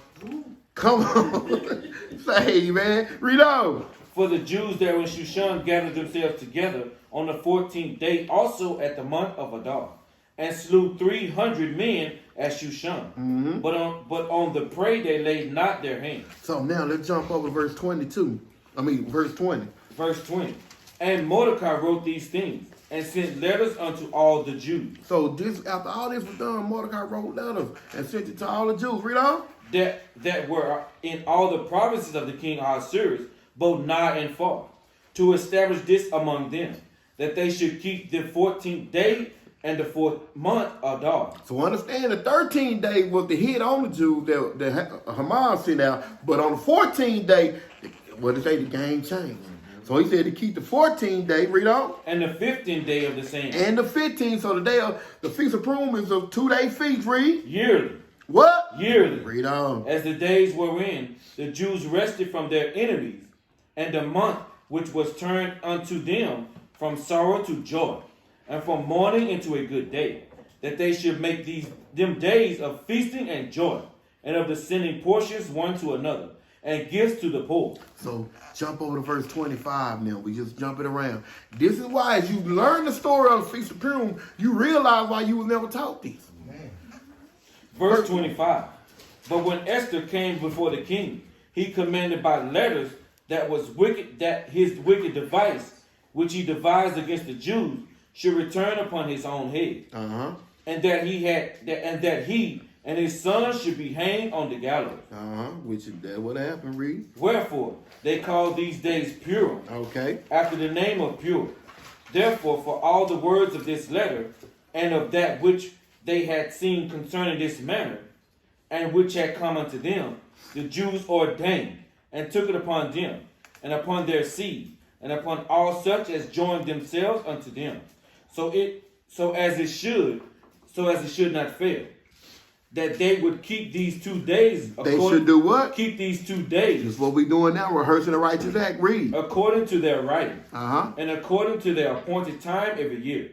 Come on. Say, man. Read on. For the Jews that were in Shushan gathered themselves together on the 14th day also at the month of Adar, and slew 300 men at Shushan. But on the prey they laid not their hands. So now let's jump over to verse 22. Verse 20. Verse 20. And Mordecai wrote these things, and sent letters unto all the Jews. So this, after all this was done, Mordecai wrote letters and sent it to all the Jews. Read on. That were in all the provinces of the king Ahasuerus, both nigh and far, to establish this among them, that they should keep the 14th day and the 4th month Adar. So understand the 13th day was the hit on the Jews that Haman sent out, but on the 14th day, what did they say? The game changed. So he said to keep the 14th day, read on. And the 15th day of the same. And the 15th, so the day of the Feast of Purim is a 2-day feast, read. Yearly. What? Yearly. Read on. As the days wherein the Jews rested from their enemies, and the month which was turned unto them from sorrow to joy, and from mourning into a good day, that they should make them days of feasting and joy, and of the sending portions one to another, and gifts to the poor. So jump over to verse 25 now. We just jumping around. This is why as you learn the story of the Feast of Purim, you realize why you was never taught this. Verse 25. But when Esther came before the king, he commanded by letters that his wicked device, which he devised against the Jews, should return upon his own head, and that he and his sons should be hanged on the gallows. Which is that what happened, read. Wherefore they call these days Purim, Okay. after the name of Pure. Therefore, for all the words of this letter, and of that which they had seen concerning this matter, and which had come unto them, the Jews ordained, and took it upon them, and upon their seed, and upon all such as joined themselves unto them. So as it should not fail, that they would keep these 2 days. They should do what? Keep these 2 days. This is what we doing now, rehearsing the righteous act. Read. According to their writing, Uh-huh. and according to their appointed time every year.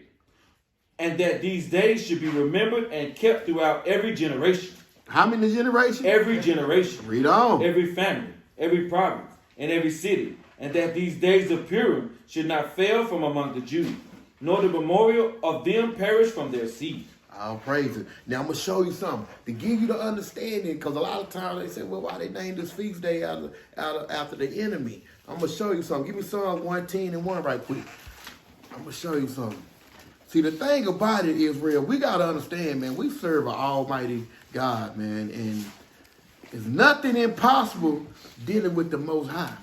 And that these days should be remembered and kept throughout every generation. How many generations? Every generation. Read on. Every family, every province, and every city. And that these days of Purim should not fail from among the Jews, nor the memorial of them perish from their seed. I'll praise it. Now I'm gonna show you something to give you the understanding, because a lot of times they say, "Well, why they named this feast day after the enemy?" I'm gonna show you something. Give me Psalm 110:1 right quick. I'm gonna show you something. See, the thing about it is, real. We gotta understand, man. We serve an Almighty God, man, and there's nothing impossible dealing with the Most High.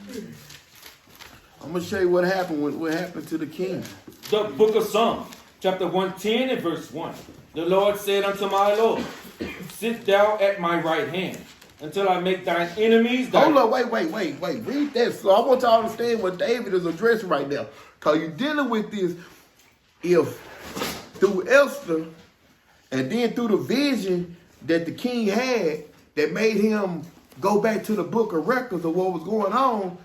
I'm gonna show you what happened to the king. The book of Psalms, chapter 110 and verse 1. The Lord said unto my Lord, sit thou at my right hand, until I make thine enemies thy... Hold on, wait. Read that. So I want y'all to understand what David is addressing right now. Because you're dealing with this, if through Esther, and then through the vision that the king had that made him go back to the book of records of what was going on,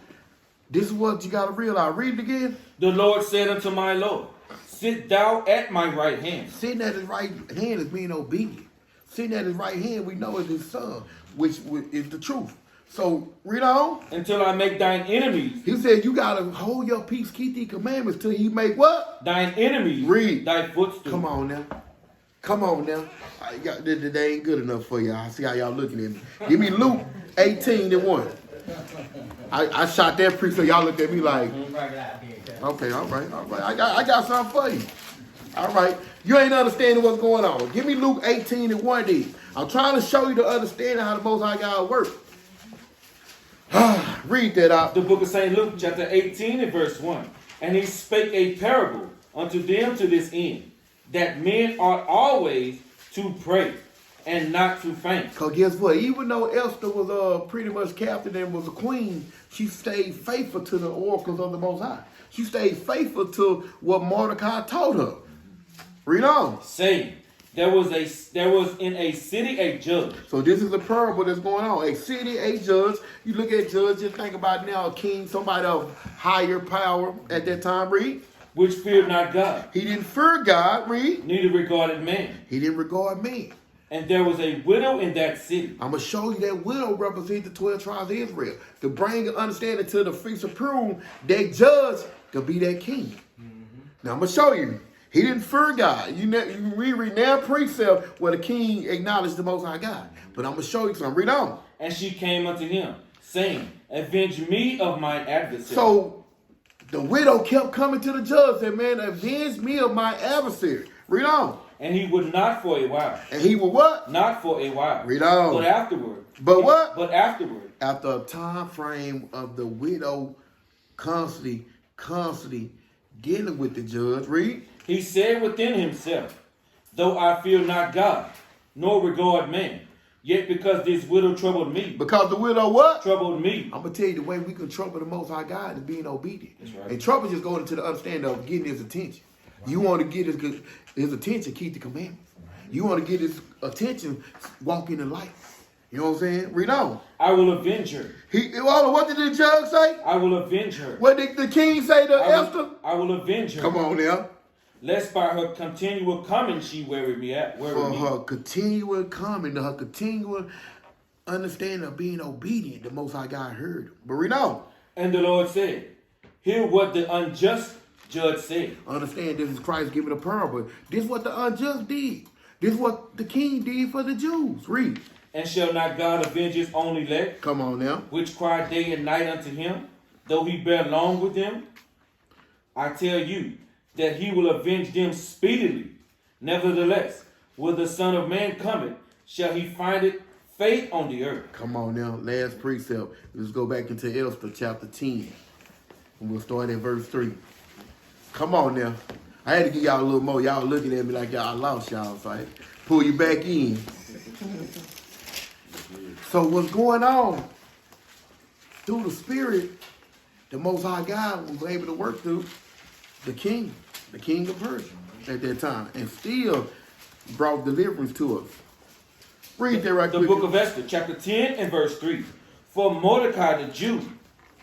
this is what you got to realize. Read it again. The Lord said unto my Lord, sit thou at my right hand. Sitting at his right hand is being obedient. Sitting at his right hand, we know is his son, which is the truth. So, read on. Until I make thine enemies. He said you got to hold your peace, keep these commandments till you make what? Thine enemies. Read. Thy footstool. Come on now. They ain't good enough for y'all. I see how y'all looking at me. Give me Luke 18:1. I shot that pre, so y'all look at me like, okay, all right. I got something for you. All right. You ain't understanding what's going on. Give me Luke 18:1 then. I'm trying to show you the understanding how the Most High God works. Read that out. The book of St. Luke, chapter 18 and verse 1. And he spake a parable unto them to this end, that men ought always to pray and not to faint. Because guess what? Even though Esther was pretty much captain and was a queen, she stayed faithful to the oracles of the Most High. She stayed faithful to what Mordecai told her. Read on. Saying, there was in a city a judge. So this is a parable that's going on. A city, a judge. You look at judge, just think about now a king, somebody of higher power at that time. Read. Which feared not God. He didn't fear God. Read. Neither regarded man. He didn't regard man. And there was a widow in that city. I'm going to show you that widow represents the 12 tribes of Israel. To bring an understanding to the Feast of Purim, that judge could be that king. Now I'm going to show you. He didn't fear God. We read now precept where the king acknowledged the Most High God. But I'm going to show you something. Read on. And she came unto him, saying, avenge me of mine adversary. So the widow kept coming to the judge and, man, avenge me of my adversary. Read on. And he would not for a while. And he would what? Not for a while. Read on. But afterward. But what? But afterward. After a time frame of the widow constantly dealing with the judge. Read. He said within himself, though I fear not God, nor regard man. Yet because this widow troubled me, Because the widow what? troubled me. I'm gonna tell you the way we can trouble the Most High God is being obedient. That's right. And trouble just going into the understanding of getting his attention. You want to get his attention, keep the commandments. You want to get his attention, walk in the light. You know what I'm saying? Read on. I will avenge her. What did the judge say? I will avenge her. What did the king say to Esther? I will avenge her. Come on now. Lest by her continual coming she weary me out. For her continual coming, her continual understanding of being obedient, the Most High God heard him. But read on. And the Lord said, hear what the unjust judge said. Understand this is Christ giving a parable. This is what the unjust did. This is what the king did for the Jews. Read. And shall not God avenge his own elect, Come on now. which cry day and night unto him, though he bear long with them? I tell you that he will avenge them speedily. Nevertheless, when the Son of Man cometh, shall he find it faith on the earth? Come on now. Last precept. Let's go back into Esther chapter 10. And we'll start at verse 3. Come on now. I had to give y'all a little more. Y'all looking at me like y'all lost y'all. So I had to pull you back in. So what's going on? Through the Spirit, the Most High God was able to work through the king of Persia at that time, and still brought deliverance to us. Read that right The quick. book of Esther, chapter 10 and verse 3. For Mordecai the Jew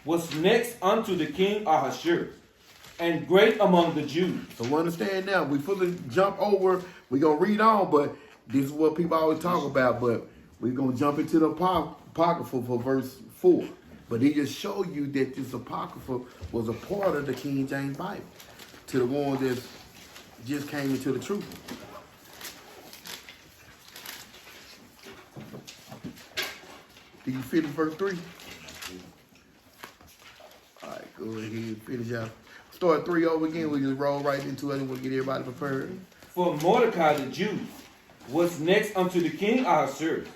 was next unto the king Ahasuerus, and great among the Jews. So understand now, we fully jump over, we're going to read on, but this is what people always talk about, but we're going to jump into the Apocrypha for verse 4. But he just showed you that this Apocrypha was a part of the King James Bible to the ones that just came into the truth. Did you finish verse 3? All right, go ahead, finish out. Start 3 over again. We just roll right into it and we'll get everybody prepared. For Mordecai the Jew was next unto the king Ahasuerus,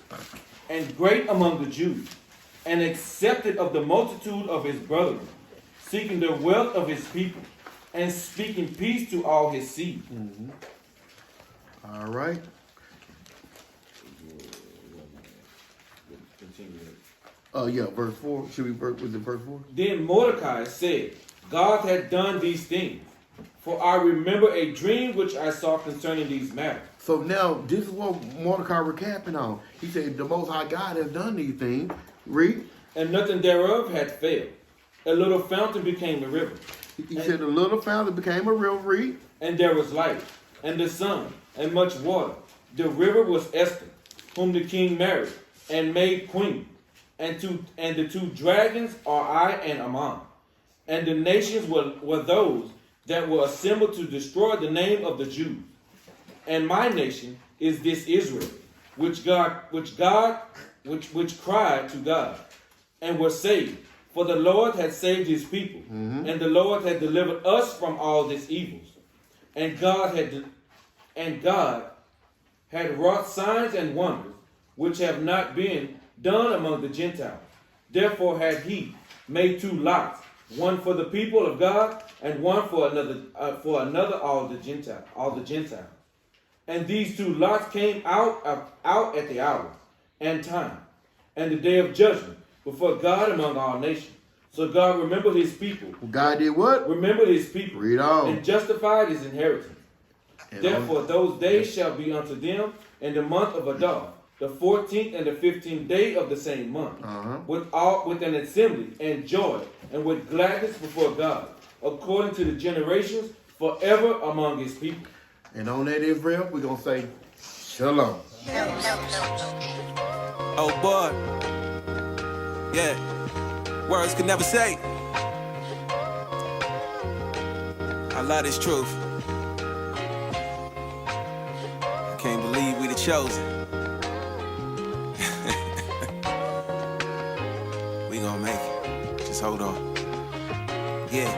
and great among the Jews, and accepted of the multitude of his brethren, seeking the wealth of his people, and speaking peace to all his seed. All right. Yeah, verse 4. Was it verse 4? Then Mordecai said, God had done these things, for I remember a dream which I saw concerning these matters. So now, this is what Mordecai recapping on. He said, the Most High God has done these things. Read. And nothing thereof had failed. A little fountain became a river, He said, the little fountain became a river. Read. and there was light, and the sun, and much water. The river was Esther, whom the king married, and made queen. And the two dragons are I and Ammon. And the nations were those that were assembled to destroy the name of the Jews. And my nation is this Israel, which cried to God, and were saved. For the Lord had saved his people, and the Lord had delivered us from all these evils. And God had wrought signs and wonders, which have not been done among the Gentiles. Therefore had he made 2 lots, one for the people of God, and one for another all the Gentiles. And these 2 lots came out at the hour and time, and the day of judgment before God among all nations. So God remembered his people. God did what? Remembered his people. Read on. And justified his inheritance. And Therefore those days shall be unto them in the month of Adar, the 14th and the 15th day of the same month, with an assembly and joy and with gladness before God, according to the generations forever among his people. And on that Israel, we're going to say, Shalom. Oh boy, yeah, words could never say. I love this truth. I can't believe we the chosen. We gonna make it. Just hold on. Yeah.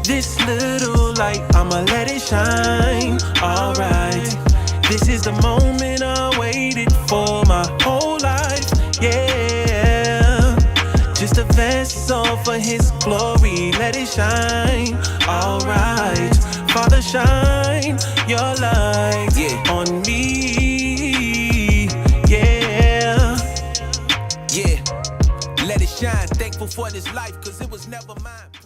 This little light, I'ma let it shine. Alright. This is the moment I waited for my whole life. Yeah. Just a vessel for his glory. Let it shine. Alright. Father, shine your light. Yeah. for this life, cause it was never mine.